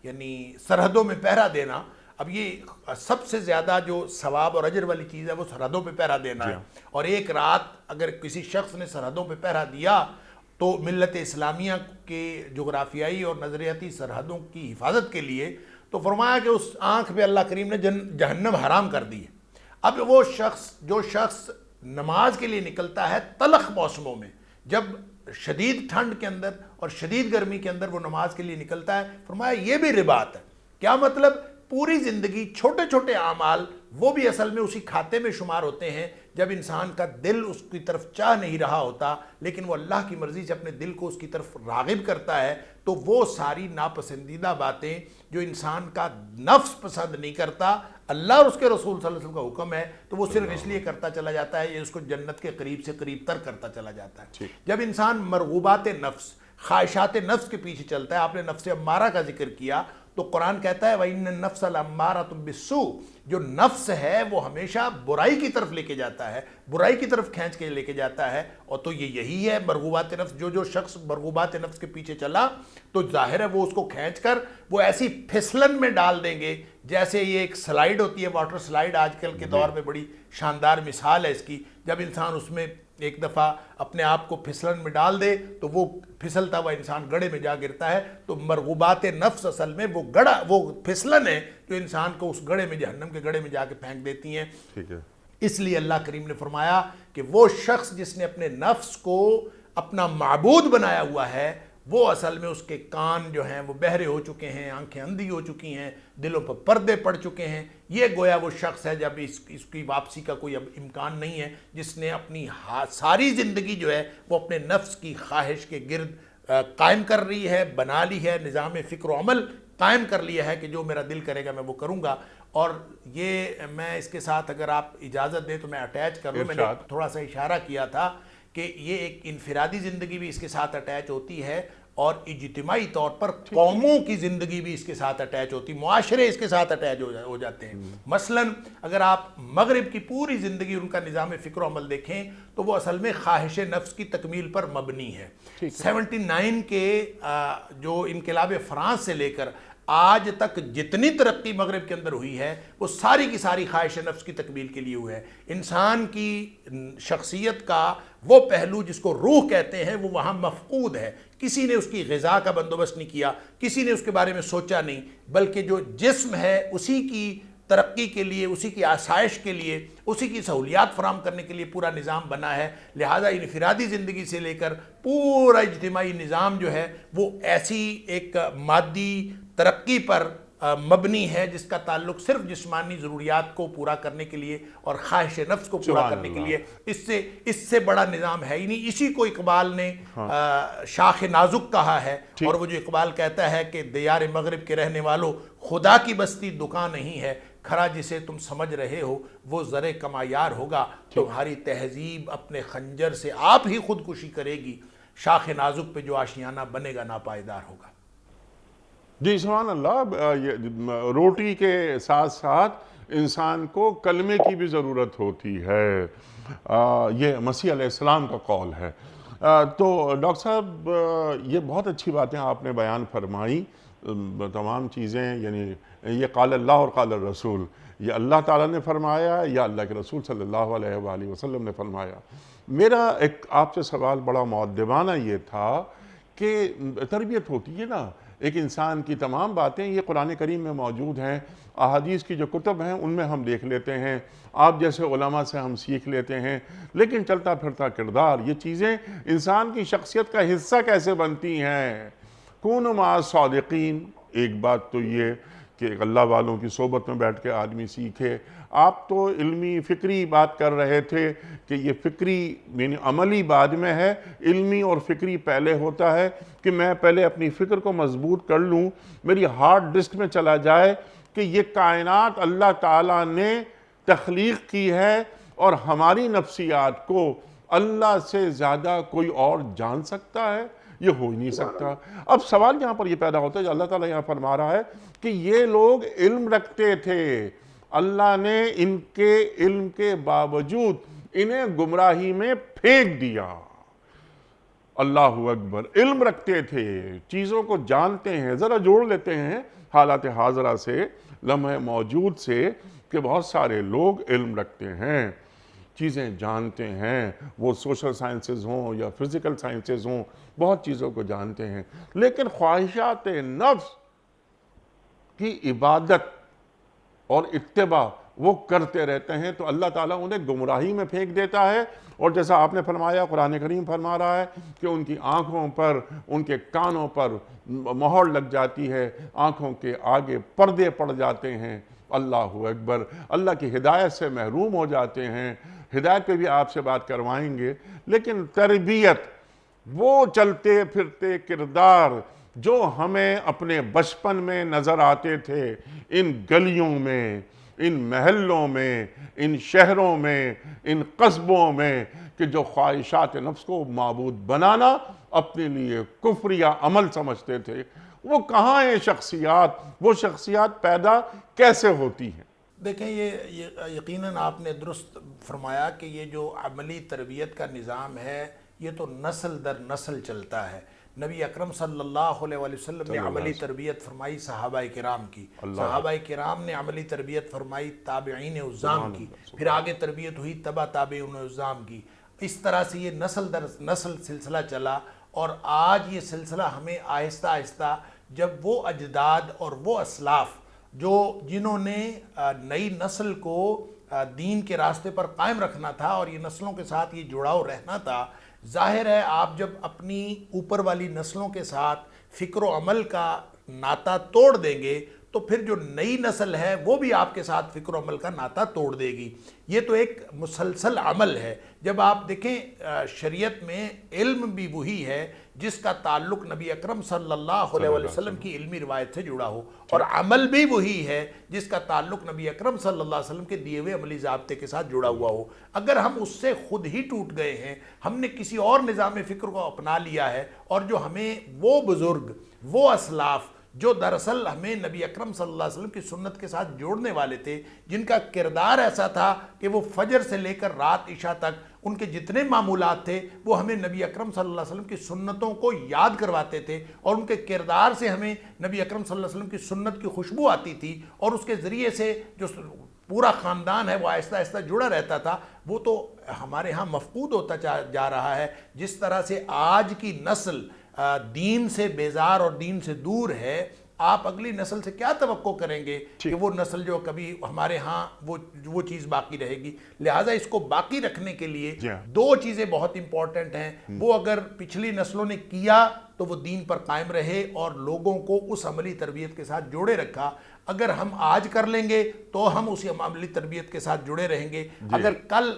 یعنی سرحدوں میں پہرا دینا، اب یہ سب سے زیادہ جو ثواب اور اجر والی چیز ہے وہ سرحدوں پہ پہرا دینا ہے. اور ایک رات اگر کسی شخص نے سرحدوں پہ پہرا دیا تو ملت اسلامیہ کے جغرافیائی اور نظریاتی سرحدوں کی حفاظت کے لیے تو فرمایا کہ اس آنکھ پہ اللہ کریم نے جہنم حرام کر دی ہے. اب وہ جو شخص نماز کے لیے نکلتا ہے تلخ موسموں میں، جب شدید ٹھنڈ کے اندر اور شدید گرمی کے اندر وہ نماز کے لیے نکلتا ہے، فرمایا یہ بھی رباط ہے. کیا مطلب؟ پوری زندگی چھوٹے چھوٹے اعمال وہ بھی اصل میں اسی کھاتے میں شمار ہوتے ہیں جب انسان کا دل اس کی طرف چاہ نہیں رہا ہوتا، لیکن وہ اللہ کی مرضی سے اپنے دل کو اس کی طرف راغب کرتا ہے. تو وہ ساری ناپسندیدہ باتیں جو انسان کا نفس پسند نہیں کرتا، اللہ اور اس کے رسول صلی اللہ علیہ وسلم کا حکم ہے تو وہ صرف اس لیے کرتا چلا جاتا ہے، یہ اس کو جنت کے قریب سے قریب تر کرتا چلا جاتا ہے. جب انسان مرغوبات نفس، خواہشات نفس کے پیچھے چلتا ہے، آپ نے نفس امارہ کا ذکر کیا تو قرآن کہتا ہے وَإِنَّ النَّفْسَ لَأَمَّارَةٌ بِالسُّوءِ. جو نفس ہے وہ ہمیشہ برائی کی طرف لے کے جاتا ہے، برائی کی طرف کھینچ کے لے کے جاتا ہے. اور تو یہی ہے مرغوبات نفس. جو شخص مرغوبات نفس کے پیچھے چلا تو ظاہر ہے وہ اس کو کھینچ کر وہ ایسی پھسلن میں ڈال دیں گے جیسے یہ ایک سلائیڈ ہوتی ہے، واٹر سلائیڈ آج کل کے دور میں بڑی شاندار مثال ہے اس کی. جب انسان اس میں ایک دفعہ اپنے آپ کو پھسلن میں ڈال دے تو وہ پھسلتا ہوا انسان گڑھے میں جا گرتا ہے. تو مرغوبات نفس اصل میں وہ پھسلن ہے جو انسان کو اس گڑھے میں، جہنم کے گڑھے میں جا کے پھینک دیتی ہیں. ٹھیک ہے. اس لیے اللہ کریم نے فرمایا کہ وہ شخص جس نے اپنے نفس کو اپنا معبود بنایا ہوا ہے وہ اصل میں اس کے کان جو ہیں وہ بہرے ہو چکے ہیں، آنکھیں اندھی ہو چکی ہیں، دلوں پر پردے پڑ چکے ہیں. یہ گویا وہ شخص ہے جب اس کی واپسی کا کوئی اب امکان نہیں ہے، جس نے اپنی ساری زندگی جو ہے وہ اپنے نفس کی خواہش کے گرد قائم کر رہی ہے، بنا لی ہے، نظام فکر و عمل قائم کر لیا ہے کہ جو میرا دل کرے گا میں وہ کروں گا. اور یہ میں اس کے ساتھ اگر آپ اجازت دیں تو میں اٹیچ کر لوں. میں نے تھوڑا سا اشارہ کیا تھا کہ یہ ایک انفرادی زندگی بھی اس کے ساتھ اٹیچ ہوتی ہے اور اجتماعی طور پر قوموں کی زندگی بھی اس کے ساتھ اٹیچ ہوتی، معاشرے اس کے ساتھ اٹیچ ہو جاتے ہیں۔ مثلا اگر آپ مغرب کی پوری زندگی ان کا نظام فکر و عمل دیکھیں تو وہ اصل میں خواہش نفس کی تکمیل پر مبنی ہے۔ 79 کے جو انقلاب فرانس سے لے کر آج تک جتنی ترقی مغرب کے اندر ہوئی ہے وہ ساری کی ساری خواہش نفس کی تکمیل کے لیے ہوئے ہے۔ انسان کی شخصیت کا وہ پہلو جس کو روح کہتے ہیں وہ وہاں مفقود ہے۔ کسی نے اس کی غذا کا بندوبست نہیں کیا، کسی نے اس کے بارے میں سوچا نہیں، بلکہ جو جسم ہے اسی کی ترقی کے لیے، اسی کی آسائش کے لیے، اسی کی سہولیات فراہم کرنے کے لیے پورا نظام بنا ہے۔ لہٰذا انفرادی زندگی سے لے کر پورا اجتماعی نظام جو ہے وہ ایسی ایک مادی ترقی پر مبنی ہے جس کا تعلق صرف جسمانی ضروریات کو پورا کرنے کے لیے اور خواہش نفس کو پورا کرنے کے لیے۔ اس سے بڑا نظام ہے ہی نہیں۔ اسی کو اقبال نے شاخ نازک کہا ہے، اور وہ جو اقبال کہتا ہے کہ دیار مغرب کے رہنے والوں، خدا کی بستی دکان نہیں ہے، کھرا جسے تم سمجھ رہے ہو وہ زر کمایار ہوگا، تمہاری تہذیب اپنے خنجر سے آپ ہی خودکشی کرے گی، شاخ نازک پہ جو آشیانہ بنے گا ناپائیدار ہوگا۔ جی سبحان اللہ، روٹی کے ساتھ ساتھ انسان کو کلمے کی بھی ضرورت ہوتی ہے، یہ مسیح علیہ السلام کا قول ہے۔ تو ڈاکٹر صاحب یہ بہت اچھی باتیں آپ نے بیان فرمائی، تمام چیزیں، یعنی یہ قال اللہ اور قال الرسول، یہ اللہ تعالیٰ نے فرمایا یا اللہ کے رسول صلی اللہ علیہ وآلہ وسلم نے فرمایا۔ میرا ایک آپ سے سوال بڑا مؤدبانہ یہ تھا کہ تربیت ہوتی ہے نا ایک انسان کی، تمام باتیں یہ قرآن کریم میں موجود ہیں، احادیث کی جو کتب ہیں ان میں ہم دیکھ لیتے ہیں، آپ جیسے علماء سے ہم سیکھ لیتے ہیں، لیکن چلتا پھرتا کردار، یہ چیزیں انسان کی شخصیت کا حصہ کیسے بنتی ہیں؟ کونوا مع الصادقین، ایک بات تو یہ کہ اللہ والوں کی صحبت میں بیٹھ کے آدمی سیکھے۔ آپ تو علمی فکری بات کر رہے تھے کہ یہ فکری یعنی عملی بعد میں ہے، علمی اور فکری پہلے ہوتا ہے کہ میں پہلے اپنی فکر کو مضبوط کر لوں، میری ہارڈ ڈسک میں چلا جائے کہ یہ کائنات اللہ تعالیٰ نے تخلیق کی ہے اور ہماری نفسیات کو اللہ سے زیادہ کوئی اور جان سکتا ہے؟ یہ ہو ہی نہیں سکتا۔ اب سوال یہاں پر یہ پیدا ہوتا ہے جو اللہ تعالیٰ یہاں فرما رہا ہے کہ یہ لوگ علم رکھتے تھے، اللہ نے ان کے علم کے باوجود انہیں گمراہی میں پھینک دیا۔ اللہ اکبر، علم رکھتے تھے، چیزوں کو جانتے ہیں۔ ذرا جوڑ لیتے ہیں حالات حاضرہ سے، لمحہ موجود سے، کہ بہت سارے لوگ علم رکھتے ہیں، چیزیں جانتے ہیں، وہ سوشل سائنسز ہوں یا فزیکل سائنسز ہوں، بہت چیزوں کو جانتے ہیں، لیکن خواہشات نفس کی عبادت اور اتباع وہ کرتے رہتے ہیں، تو اللہ تعالیٰ انہیں گمراہی میں پھینک دیتا ہے۔ اور جیسا آپ نے فرمایا، قرآن کریم فرما رہا ہے کہ ان کی آنکھوں پر، ان کے کانوں پر مہر لگ جاتی ہے، آنکھوں کے آگے پردے پڑ جاتے ہیں۔ اللہ اکبر، اللہ کی ہدایت سے محروم ہو جاتے ہیں۔ ہدایت پہ بھی آپ سے بات کروائیں گے، لیکن تربیت، وہ چلتے پھرتے کردار جو ہمیں اپنے بچپن میں نظر آتے تھے، ان گلیوں میں، ان محلوں میں، ان شہروں میں، ان قصبوں میں، کہ جو خواہشات نفس کو معبود بنانا اپنے لیے کفر یا عمل سمجھتے تھے، وہ کہاں ہیں شخصیات؟ وہ شخصیات پیدا کیسے ہوتی ہیں؟ دیکھیں، یہ یقیناً آپ نے درست فرمایا کہ یہ جو عملی تربیت کا نظام ہے یہ تو نسل در نسل چلتا ہے۔ نبی اکرم صلی اللہ علیہ وسلم نے عملی تربیت فرمائی صحابہ کرام کی، صحابہ کرام نے عملی تربیت فرمائی تابعین عظام کی، پھر آگے تربیت ہوئی تبع تابعین عظام کی۔ اس طرح سے یہ نسل در نسل سلسلہ چلا، اور آج یہ سلسلہ ہمیں آہستہ آہستہ، جب وہ اجداد اور وہ اسلاف جنہوں نے نئی نسل کو دین کے راستے پر قائم رکھنا تھا اور یہ نسلوں کے ساتھ یہ جڑاؤ رہنا تھا، ظاہر ہے آپ جب اپنی اوپر والی نسلوں کے ساتھ فکر و عمل کا ناطہ توڑ دیں گے تو پھر جو نئی نسل ہے وہ بھی آپ کے ساتھ فکر و عمل کا ناتا توڑ دے گی. یہ تو ایک مسلسل عمل ہے. جب آپ دیکھیں شریعت میں علم بھی وہی ہے جس کا تعلق نبی اکرم صلی اللہ علیہ وسلم کی علمی روایت سے جڑا ہو, اور عمل بھی وہی ہے جس کا تعلق نبی اکرم صلی اللہ علیہ وسلم کے دیے ہوئے عملی ضابطے کے ساتھ جڑا ہوا ہو. اگر ہم اس سے خود ہی ٹوٹ گئے ہیں, ہم نے کسی اور نظام فکر کو اپنا لیا ہے, اور جو ہمیں وہ بزرگ, وہ اسلاف جو دراصل ہمیں نبی اکرم صلی اللہ علیہ وسلم کی سنت کے ساتھ جوڑنے والے تھے, جن کا کردار ایسا تھا کہ وہ فجر سے لے کر رات عشاء تک ان کے جتنے معمولات تھے وہ ہمیں نبی اکرم صلی اللہ علیہ وسلم کی سنتوں کو یاد کرواتے تھے, اور ان کے کردار سے ہمیں نبی اکرم صلی اللہ علیہ وسلم کی سنت کی خوشبو آتی تھی, اور اس کے ذریعے سے جو پورا خاندان ہے وہ آہستہ آہستہ جڑا رہتا تھا. وہ تو ہمارے ہاں مفقود ہوتا جا رہا ہے. جس طرح سے آج کی نسل دین سے بیزار اور دین سے دور ہے, آپ اگلی نسل سے کیا توقع کریں گے کہ وہ نسل جو کبھی ہمارے ہاں وہ چیز باقی رہے گی. لہٰذا اس کو باقی رکھنے کے لیے دو چیزیں بہت امپورٹنٹ ہیں. وہ اگر پچھلی نسلوں نے کیا تو وہ دین پر قائم رہے اور لوگوں کو اس عملی تربیت کے ساتھ جوڑے رکھا. اگر ہم آج کر لیں گے تو ہم اسی عملی تربیت کے ساتھ جڑے رہیں گے. اگر کل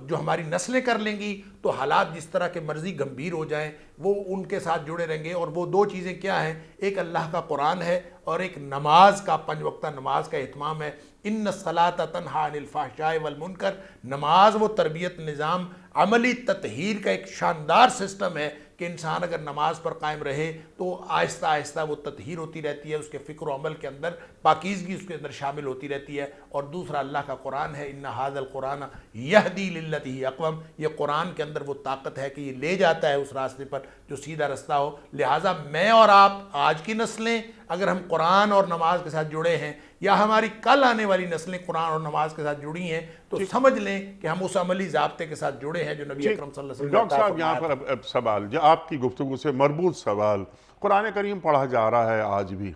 جو ہماری نسلیں کر لیں گی تو حالات جس طرح کے مرضی گمبھیر ہو جائیں وہ ان کے ساتھ جڑے رہیں گے. اور وہ دو چیزیں کیا ہیں؟ ایک اللہ کا قرآن ہے اور ایک نماز کا, 5 وقتہ نماز کا اہتمام ہے. ان الصلاۃ تنہی عن الفحشاء والمنکر. نماز وہ تربیت نظام, عملی تطہیر کا ایک شاندار سسٹم ہے کہ انسان اگر نماز پر قائم رہے تو آہستہ آہستہ وہ تطہیر ہوتی رہتی ہے, اس کے فکر و عمل کے اندر پاکیزگی اس کے اندر شامل ہوتی رہتی ہے. اور دوسرا اللہ کا قرآن ہے, ان ھذا القرآن یہدی للتی ہی اقوم. یہ قرآن کے اندر وہ طاقت ہے کہ یہ لے جاتا ہے اس راستے پر جو سیدھا رستہ ہو. لہٰذا میں اور آپ آج کی نسلیں اگر ہم قرآن اور نماز کے ساتھ جڑے ہیں, یا ہماری کل آنے والی نسلیں قرآن اور نماز کے ساتھ جڑی ہیں, تو سمجھ لیں کہ ہم اس عملی ضابطے کے ساتھ جڑے ہیں جو نبی اکرم صلی اللہ علیہ وسلم نے ڈاکٹر صاحب یہاں پر اب سوال, جو آپ کی گفتگو سے مربوط سوال, قرآن کریم پڑھا جا رہا ہے آج بھی,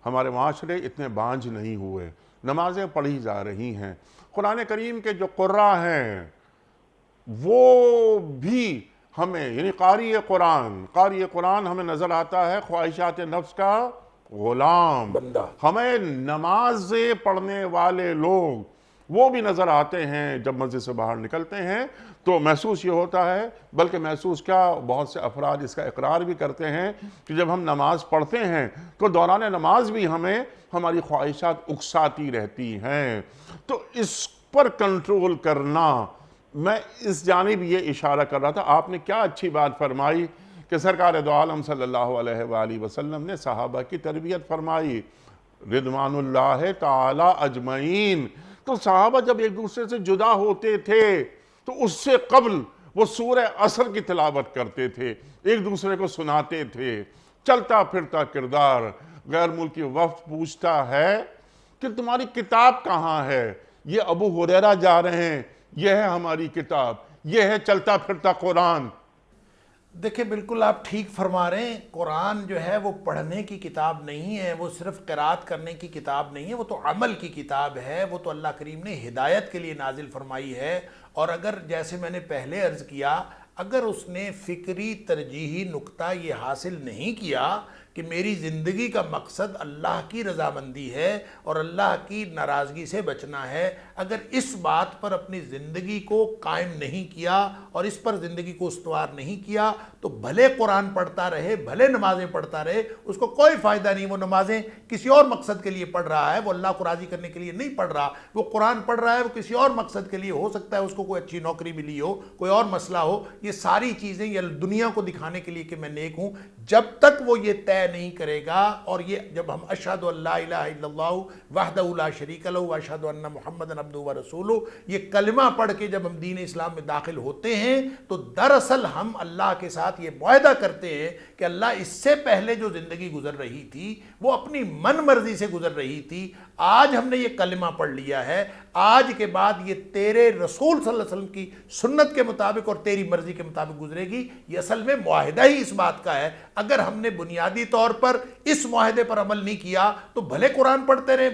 ہمارے معاشرے اتنے بانجھ نہیں ہوئے, نمازیں پڑھی جا رہی ہیں, قرآن کریم کے جو قراء ہیں وہ بھی ہمیں, یعنی قاری قرآن ہمیں نظر آتا ہے خواہشات نفس کا غلام. ہمیں نمازیں پڑھنے والے لوگ وہ بھی نظر آتے ہیں جب مسجد سے باہر نکلتے ہیں تو محسوس یہ ہوتا ہے, بلکہ محسوس کیا, بہت سے افراد اس کا اقرار بھی کرتے ہیں کہ جب ہم نماز پڑھتے ہیں تو دوران نماز بھی ہمیں ہماری خواہشات اکساتی رہتی ہیں. تو اس پر کنٹرول کرنا, میں اس جانب یہ اشارہ کر رہا تھا. آپ نے کیا اچھی بات فرمائی کہ سرکار دو عالم صلی اللہ علیہ وآلہ وسلم نے صحابہ کی تربیت فرمائی, رضوان اللہ تعالی اجمعین. تو صحابہ جب ایک دوسرے سے جدا ہوتے تھے تو اس سے قبل وہ سورہ عصر کی تلاوت کرتے تھے, ایک دوسرے کو سناتے تھے. چلتا پھرتا کردار, غیر ملکی وفد پوچھتا ہے کہ تمہاری کتاب کہاں ہے؟ یہ ابو ہریرہ جا رہے ہیں, یہ ہے ہماری کتاب, یہ ہے چلتا پھرتا قرآن. دیکھیں بالکل آپ ٹھیک فرما رہے ہیں. قرآن جو ہے وہ پڑھنے کی کتاب نہیں ہے, وہ صرف قرات کرنے کی کتاب نہیں ہے, وہ تو عمل کی کتاب ہے. وہ تو اللہ کریم نے ہدایت کے لیے نازل فرمائی ہے. اور اگر جیسے میں نے پہلے عرض کیا, اگر اس نے فکری ترجیحی نقطہ یہ حاصل نہیں کیا کہ میری زندگی کا مقصد اللہ کی رضامندی ہے اور اللہ کی ناراضگی سے بچنا ہے, اگر اس بات پر اپنی زندگی کو قائم نہیں کیا اور اس پر زندگی کو استوار نہیں کیا, تو بھلے قرآن پڑھتا رہے, بھلے نمازیں پڑھتا رہے, اس کو کوئی فائدہ نہیں. وہ نمازیں کسی اور مقصد کے لیے پڑھ رہا ہے, وہ اللہ کو راضی کرنے کے لیے نہیں پڑھ رہا. وہ قرآن پڑھ رہا ہے, وہ کسی اور مقصد کے لیے, ہو سکتا ہے اس کو کوئی اچھی نوکری ملی ہو, کوئی اور مسئلہ ہو. یہ ساری چیزیں یہ دنیا کو دکھانے کے لیے کہ میں نیک ہوں, جب تک وہ یہ طے نہیں کرے گا. اور یہ جب ہم اشہد ان لا الہ الا اللہ وحدہ لا شریک لہ واشہد ان محمد عبدہ ورسولہ, یہ کلمہ پڑھ کے جب ہم دین اسلام میں داخل ہوتے ہیں تو دراصل ہم اللہ کے ساتھ یہ معاہدہ کرتے ہیں کہ اللہ اس سے پہلے جو زندگی گزر رہی تھی وہ اپنی من مرضی سے گزر رہی تھی. آج ہم نے یہ کلمہ پڑھ لیا ہے, آج کے بعد یہ تیرے رسول صلی اللہ علیہ وسلم کی سنت کے مطابق اور تیری مرضی کے مطابق گزرے گی. یہ اصل میں معاہدہ ہی اس بات کا ہے. اگر ہم نے بنیادی طور پر اس معاہدے پر عمل نہیں کیا تو بھلے قرآن پڑھتے رہیں,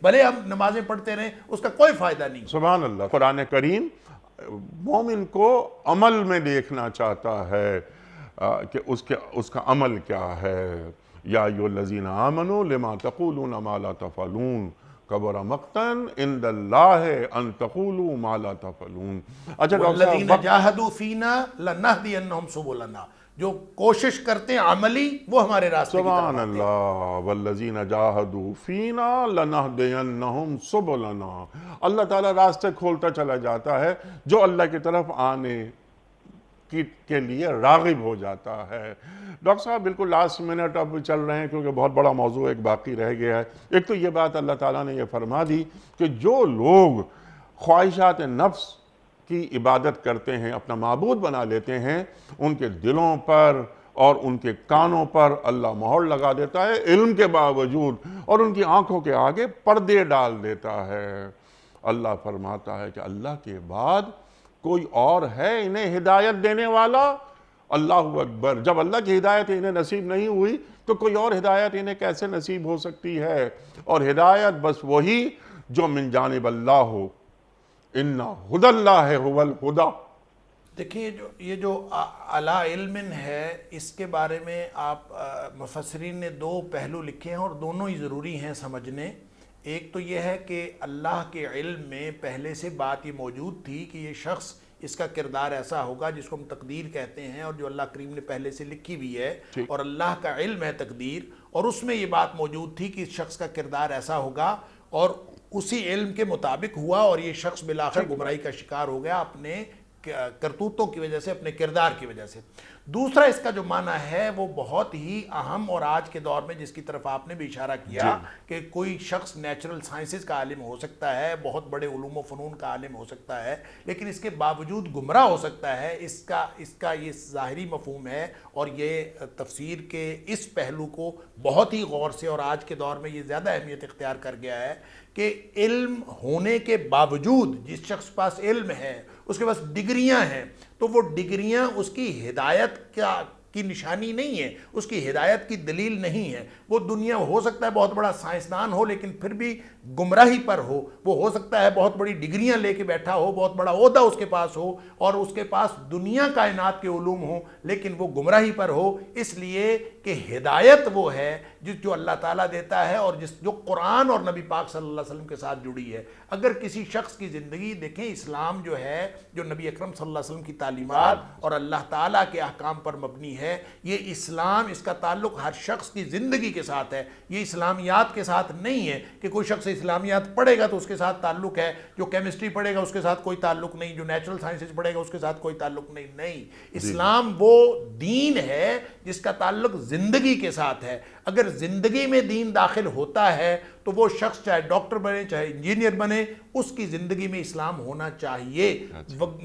بھلے ہم نمازیں پڑھتے رہیں, اس کا کوئی فائدہ نہیں. سبحان اللہ. قرآن کریم مومن کو عمل میں دیکھنا چاہتا ہے کہ اس کا عمل کیا ہے. یا ایھا آمنوا لما تقولون ما لا تفعلون کبر مقتن عند اللہ ان تقولوا ما لا تفعلون۔ اچھا ڈاکٹر والذین صاحب، جاہدوا فینا لنہدینہم سبلنا، جو کوشش کرتے ہیں عملی وہ ہمارے راستے کی طرف سبحان آتے ہیں۔ اللہ، والذین جاہدوا فینا لنہدینہم سبلنا، اللہ تعالیٰ راستے کھولتا چلا جاتا ہے جو اللہ کی طرف آنے کے لیے راغب ہو جاتا ہے۔ ڈاکٹر صاحب بالکل لاسٹ منٹ اب چل رہے ہیں کیونکہ بہت بڑا موضوع ایک باقی رہ گیا ہے۔ ایک تو یہ بات اللہ تعالیٰ نے یہ فرما دی کہ جو لوگ خواہشات نفس کی عبادت کرتے ہیں، اپنا معبود بنا لیتے ہیں، ان کے دلوں پر اور ان کے کانوں پر اللہ مہر لگا دیتا ہے علم کے باوجود، اور ان کی آنکھوں کے آگے پردے ڈال دیتا ہے۔ اللہ فرماتا ہے کہ اللہ کے بعد کوئی اور ہے انہیں ہدایت دینے والا؟ اللہ اکبر، جب اللہ کی ہدایت انہیں نصیب نہیں ہوئی تو کوئی اور ہدایت انہیں کیسے نصیب ہو سکتی ہے؟ اور ہدایت بس وہی جو من جانب اللہ ہو، ان ھدی اللہ ھو الھدی۔ دیکھیے یہ جو علی علم ہے، اس کے بارے میں آپ مفسرین نے دو پہلو لکھے ہیں اور دونوں ہی ضروری ہیں سمجھنے۔ ایک تو یہ ہے کہ اللہ کے علم میں پہلے سے بات یہ موجود تھی کہ یہ شخص، اس کا کردار ایسا ہوگا جس کو ہم تقدیر کہتے ہیں، اور جو اللہ کریم نے پہلے سے لکھی بھی ہے، اور اللہ کا علم ہے تقدیر، اور اس میں یہ بات موجود تھی کہ اس شخص کا کردار ایسا ہوگا، اور اسی علم کے مطابق ہوا، اور یہ شخص بالآخر گمراہی کا شکار ہو گیا اپنے کرتوتوں کی وجہ سے، اپنے کردار کی وجہ سے۔ دوسرا اس کا جو معنی ہے وہ بہت ہی اہم، اور آج کے دور میں جس کی طرف آپ نے بھی اشارہ کیا کہ کوئی شخص نیچرل سائنسز کا عالم ہو سکتا ہے، بہت بڑے علوم و فنون کا عالم ہو سکتا ہے، لیکن اس کے باوجود گمراہ ہو سکتا ہے۔ اس کا یہ ظاہری مفہوم ہے، اور یہ تفسیر کے اس پہلو کو بہت ہی غور سے، اور آج کے دور میں یہ زیادہ اہمیت اختیار کر گیا ہے کہ علم ہونے کے باوجود جس شخص کے پاس علم ہے، اس کے پاس ڈگریاں ہیں، تو وہ ڈگریاں اس کی ہدایت کی نشانی نہیں ہے، اس کی ہدایت کی دلیل نہیں ہے۔ وہ دنیا ہو سکتا ہے بہت بڑا سائنسدان ہو لیکن پھر بھی گمراہی پر ہو، وہ ہو سکتا ہے بہت بڑی ڈگریاں لے کے بیٹھا ہو، بہت بڑا عہدہ اس کے پاس ہو، اور اس کے پاس دنیا کائنات کے علوم ہوں، لیکن وہ گمراہی پر ہو، اس لیے کہ ہدایت وہ ہے جو اللہ تعالیٰ دیتا ہے، اور جو قرآن اور نبی پاک صلی اللہ علیہ وسلم کے ساتھ جڑی ہے۔ اگر کسی شخص کی زندگی دیکھیں، اسلام جو ہے، جو نبی اکرم صلی اللہ علیہ وسلم کی تعلیمات اور اللہ تعالیٰ کے احکام پر مبنی ہے، یہ اسلام، اس کا تعلق ہر شخص کی زندگی کے ساتھ ہے، یہ اسلامیات کے ساتھ نہیں ہے کہ کوئی شخص اسلامیات پڑھے گا تو اس کے ساتھ تعلق ہے، جو کیمسٹری پڑھے گا اس کے ساتھ کوئی تعلق نہیں، جو نیچرل سائنسز پڑھے گا اس کے ساتھ کوئی تعلق نہیں۔ اسلام وہ دین ہے جس کا تعلق زندگی کے ساتھ ہے۔ اگر زندگی میں دین داخل ہوتا ہے تو وہ شخص چاہے ڈاکٹر بنے، چاہے انجینئر بنے، اس کی زندگی میں اسلام ہونا چاہیے،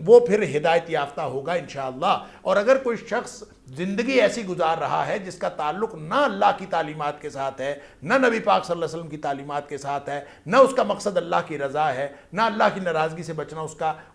وہ پھر ہدایت یافتہ ہوگا انشاءاللہ۔ اور اگر کوئی شخص زندگی ایسی گزار رہا ہے جس کا تعلق نہ اللہ کی تعلیمات کے ساتھ ہے، نہ نبی پاک صلی اللہ علیہ وسلم کی تعلیمات کے ساتھ ہے، نہ اس کا مقصد اللہ کی رضا ہے، نہ اللہ کی ناراضگی سے بچنا،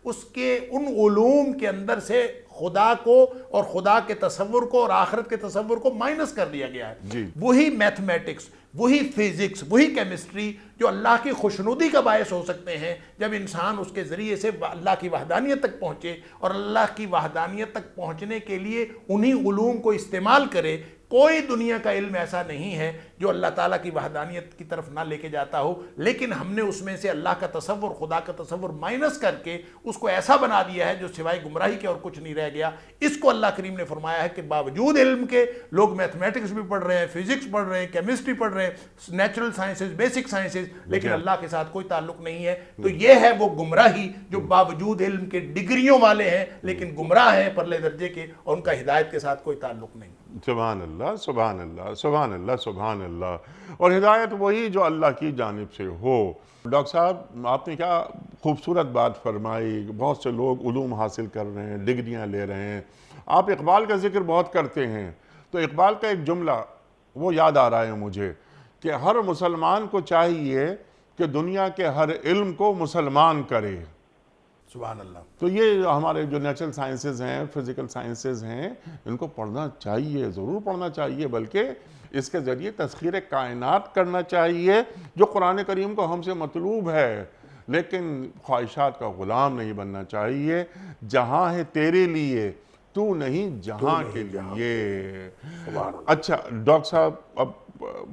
اس کے ان علوم کے اندر سے خدا کو اور خدا کے تصور کو اور آخرت کے تصور کو مائنس کر دیا گیا ہے۔ وہی میتھمیٹکس، وہی فزکس، وہی کیمسٹری جو اللہ کی خوشنودی کا باعث ہو سکتے ہیں، جب انسان اس کے ذریعے سے اللہ کی وحدانیت تک پہنچے، اور اللہ کی وحدانیت تک پہنچنے کے لیے انہی علوم کو استعمال کرے۔ کوئی دنیا کا علم ایسا نہیں ہے جو اللہ تعالیٰ کی وحدانیت کی طرف نہ لے کے جاتا ہو، لیکن ہم نے اس میں سے اللہ کا تصور، خدا کا تصور مائنس کر کے اس کو ایسا بنا دیا ہے جو سوائے گمراہی کے اور کچھ نہیں رہ گیا۔ اس کو اللہ کریم نے فرمایا ہے کہ باوجود علم کے لوگ میتھمیٹکس بھی پڑھ رہے ہیں، فزکس پڑھ رہے ہیں، کیمسٹری پڑھ رہے ہیں، نیچرل سائنسز، بیسک سائنسز، لیکن اللہ کے ساتھ کوئی تعلق نہیں ہے۔ تو یہ ہے وہ گمراہی جو باوجود علم کے ڈگریوں والے ہیں لیکن گمراہ ہیں پرلے درجے کے، اور ان کا ہدایت کے ساتھ کوئی تعلق نہیں۔ سبحان اللہ، سبحان اللہ، سبحان اللہ، سبحان اللہ۔ اور ہدایت وہی جو اللہ کی جانب سے ہو۔ ڈاکٹر صاحب آپ نے کیا خوبصورت بات فرمائی، بہت سے لوگ علوم حاصل کر رہے ہیں، ڈگریاں لے رہے ہیں۔ آپ اقبال کا ذکر بہت کرتے ہیں، تو اقبال کا ایک جملہ وہ یاد آ رہا ہے مجھے کہ ہر مسلمان کو چاہیے کہ دنیا کے ہر علم کو مسلمان کرے۔ سبحان اللہ۔ تو یہ ہمارے جو نیچرل سائنسز ہیں، فزیکل سائنسز ہیں، ان کو پڑھنا چاہیے، ضرور پڑھنا چاہیے، بلکہ اس کے ذریعے تسخیر کائنات کرنا چاہیے جو قرآن کریم کو ہم سے مطلوب ہے، لیکن خواہشات کا غلام نہیں بننا چاہیے۔ جہاں ہے تیرے لیے تو نہیں جہاں کے لیے۔ اچھا ڈاکٹر صاحب، اب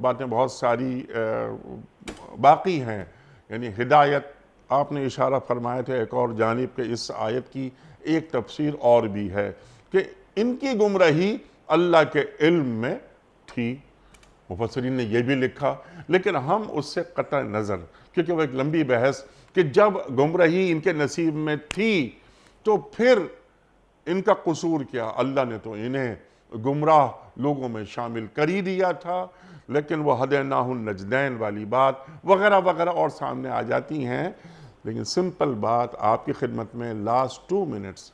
باتیں بہت ساری باقی ہیں، یعنی ہدایت آپ نے اشارہ فرمایا تھا ایک اور جانب کہ اس آیت کی ایک تفسیر اور بھی ہے کہ ان کی گمراہی اللہ کے علم میں تھی، مفسرین نے یہ بھی لکھا، لیکن ہم اس سے قطع نظر، کیونکہ وہ ایک لمبی بحث کہ جب گمراہی ان کے نصیب میں تھی تو پھر ان کا قصور کیا؟ اللہ نے تو انہیں گمراہ لوگوں میں شامل کر ہی دیا تھا، لیکن وہ ہدیناہ النجدین والی بات وغیرہ وغیرہ اور سامنے آ جاتی ہیں۔ لیکن سمپل بات آپ کی خدمت میں لاسٹ 2 منٹس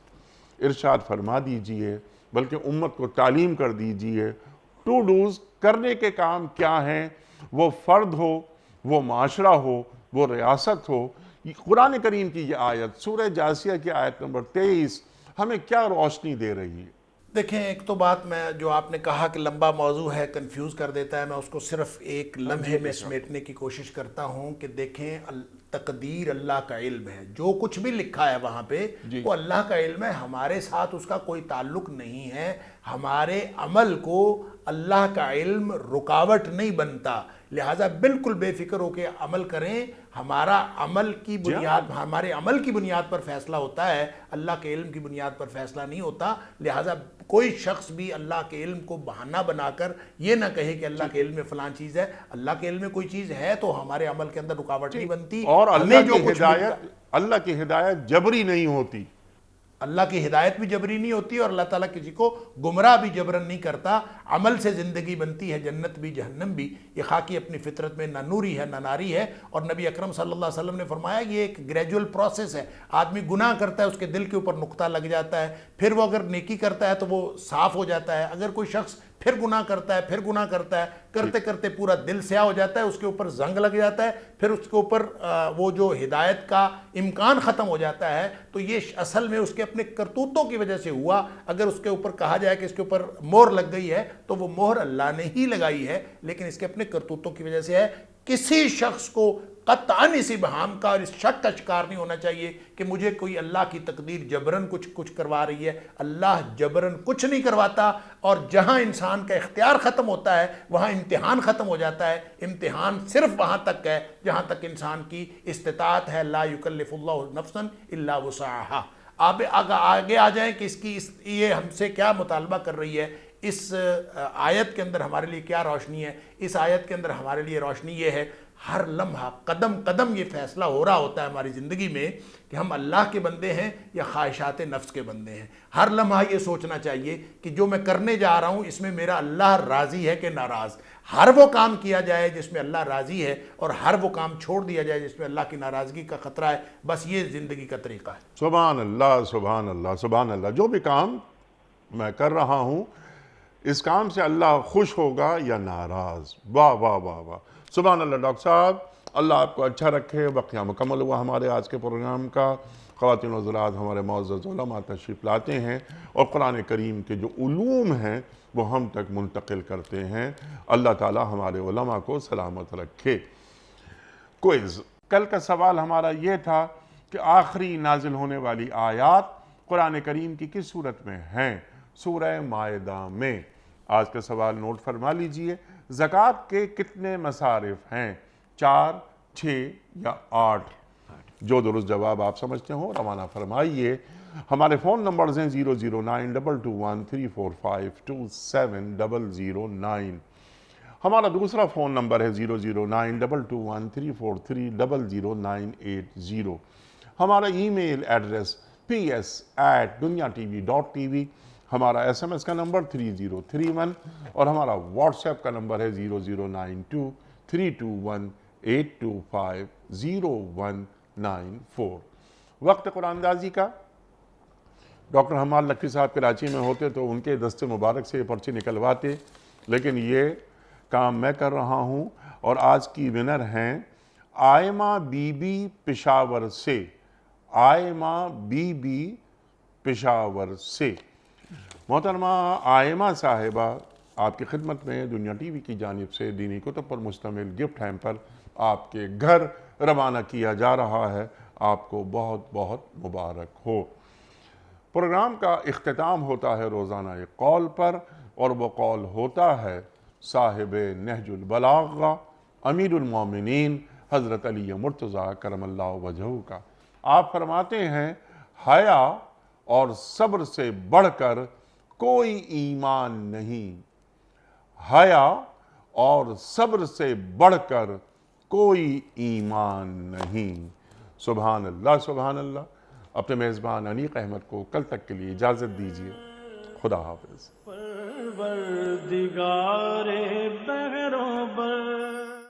ارشاد فرما دیجئے، بلکہ امت کو تعلیم کر دیجئے، ٹو ڈوز کرنے کے کام کیا ہیں، وہ فرد ہو، وہ معاشرہ ہو، وہ ریاست ہو۔ قرآن کریم کی یہ آیت سورہ جاسیہ کی آیت نمبر 23 ہمیں کیا روشنی دے رہی ہے؟ دیکھیں، ایک تو بات میں جو آپ نے کہا کہ لمبا موضوع ہے، کنفیوز کر دیتا ہے، میں اس کو صرف ایک لمحے میں سمیٹنے کی کوشش کرتا ہوں کہ دیکھیں تقدیر اللہ کا علم ہے، جو کچھ بھی لکھا ہے وہاں پہ وہ اللہ کا علم ہے، ہمارے ساتھ اس کا کوئی تعلق نہیں ہے، ہمارے عمل کو اللہ کا علم رکاوٹ نہیں بنتا، لہٰذا بالکل بے فکر ہو کے عمل کریں۔ ہمارا عمل کی بنیاد، ہمارے عمل کی بنیاد پر فیصلہ ہوتا ہے، اللہ کے علم کی بنیاد پر فیصلہ نہیں ہوتا، لہٰذا کوئی شخص بھی اللہ کے علم کو بہانہ بنا کر یہ نہ کہے کہ اللہ کے علم میں فلان چیز ہے۔ اللہ کے علم میں کوئی چیز ہے تو ہمارے عمل کے اندر رکاوٹ نہیں بنتی، اور اللہ کی ہدایت جبری نہیں ہوتی، اللہ کی ہدایت بھی جبری نہیں ہوتی، اور اللہ تعالیٰ کسی کو گمراہ بھی جبرن نہیں کرتا۔ عمل سے زندگی بنتی ہے، جنت بھی جہنم بھی، یہ خاکی اپنی فطرت میں نہ نوری ہے نہ ناری ہے، اور نبی اکرم صلی اللہ علیہ وسلم نے فرمایا یہ ایک گریجول پروسیس ہے، آدمی گناہ کرتا ہے اس کے دل کے اوپر نقطہ لگ جاتا ہے، پھر وہ اگر نیکی کرتا ہے تو وہ صاف ہو جاتا ہے، اگر کوئی شخص پھر گناہ کرتا ہے، پھر گناہ کرتا ہے، کرتے کرتے پورا دل سیاہ ہو جاتا ہے، اس کے اوپر زنگ لگ جاتا ہے، پھر اس کے اوپر وہ جو ہدایت کا امکان ختم ہو جاتا ہے، تو یہ اصل میں اس کے اپنے کرتوتوں کی وجہ سے ہوا۔ اگر اس کے اوپر کہا جائے کہ اس کے اوپر مہر لگ گئی ہے تو وہ مہر اللہ نے ہی لگائی ہے، لیکن اس کے اپنے کرتوتوں کی وجہ سے ہے۔ کسی شخص کو قطعاً اس ابہام کا اور اس شک کا شکار نہیں ہونا چاہیے کہ مجھے کوئی اللہ کی تقدیر جبرن کچھ کروا رہی ہے۔ اللہ جبرن کچھ نہیں کرواتا، اور جہاں انسان کا اختیار ختم ہوتا ہے وہاں امتحان ختم ہو جاتا ہے۔ امتحان صرف وہاں تک ہے جہاں تک انسان کی استطاعت ہے، لا یکلف اللہ نفسا الا وسعہا۔ آپ آگے آ جائیں کہ یہ ہم سے کیا مطالبہ کر رہی ہے، اس آیت کے اندر ہمارے لیے کیا روشنی ہے۔ اس آیت کے اندر ہمارے لیے روشنی یہ ہے، ہر لمحہ قدم قدم یہ فیصلہ ہو رہا ہوتا ہے ہماری زندگی میں کہ ہم اللہ کے بندے ہیں یا خواہشات نفس کے بندے ہیں۔ ہر لمحہ یہ سوچنا چاہیے کہ جو میں کرنے جا رہا ہوں اس میں میرا اللہ راضی ہے کہ ناراض۔ ہر وہ کام کیا جائے جس میں اللہ راضی ہے، اور ہر وہ کام چھوڑ دیا جائے جس میں اللہ کی ناراضگی کا خطرہ ہے۔ بس یہ زندگی کا طریقہ ہے۔ سبحان اللہ، سبحان اللہ، سبحان اللہ۔ جو بھی کام میں کر رہا ہوں اس کام سے اللہ خوش ہوگا یا ناراض؟ واہ واہ واہ واہ، سبحان اللہ۔ ڈاکٹر صاحب اللہ آپ کو اچھا رکھے۔ وقت مکمل ہوا ہمارے آج کے پروگرام کا۔ خواتین و حضرات، ہمارے معزز علماء تشریف لاتے ہیں اور قرآن کریم کے جو علوم ہیں وہ ہم تک منتقل کرتے ہیں۔ اللہ تعالی ہمارے علماء کو سلامت رکھے۔ کوئز، کل کا سوال ہمارا یہ تھا کہ آخری نازل ہونے والی آیات قرآن کریم کی کس صورت میں ہیں؟ سورہ مائدہ میں۔ آج کا سوال نوٹ فرما لیجئے، زکوٰۃ کے کتنے مصارف ہیں؟ 4، 6 یا 8؟ جو درست جواب آپ سمجھتے ہو روانہ فرمائیے۔ ہمارے فون نمبرز ہیں 0092213452709۔ ہمارا دوسرا فون نمبر ہے 009221343000980۔ ہمارا ای میل ایڈریس ps@dunyatv.tv۔ ہمارا SMS کا نمبر 3031، اور ہمارا واٹس ایپ کا نمبر ہے 00923218250194۔ وقت قرآن اندازی کا، ڈاکٹر حماد لکھی صاحب کراچی میں ہوتے تو ان کے دست مبارک سے یہ پرچی نکلواتے، لیکن یہ کام میں کر رہا ہوں۔ اور آج کی ونر ہیں آئمہ بی بی پشاور سے، آئمہ بی بی پشاور سے۔ محترمہ آئمہ صاحبہ، آپ کی خدمت میں دنیا ٹی وی کی جانب سے دینی کتب پر مشتمل گفٹ ہیمپر آپ کے گھر روانہ کیا جا رہا ہے۔ آپ کو بہت بہت مبارک ہو۔ پروگرام کا اختتام ہوتا ہے روزانہ ایک قول پر، اور وہ قول ہوتا ہے صاحب نہج البلاغہ امیر المومنین حضرت علی مرتضیٰ کرم اللہ وجہہ کا۔ آپ فرماتے ہیں حیا اور صبر سے بڑھ کر کوئی ایمان نہیں، حیا اور صبر سے بڑھ کر کوئی ایمان نہیں۔ سبحان اللہ سبحان اللہ۔ اپنے میزبان انیق احمد کو کل تک کے لیے اجازت دیجیے۔ خدا حافظ۔ پروردگار بحروں پر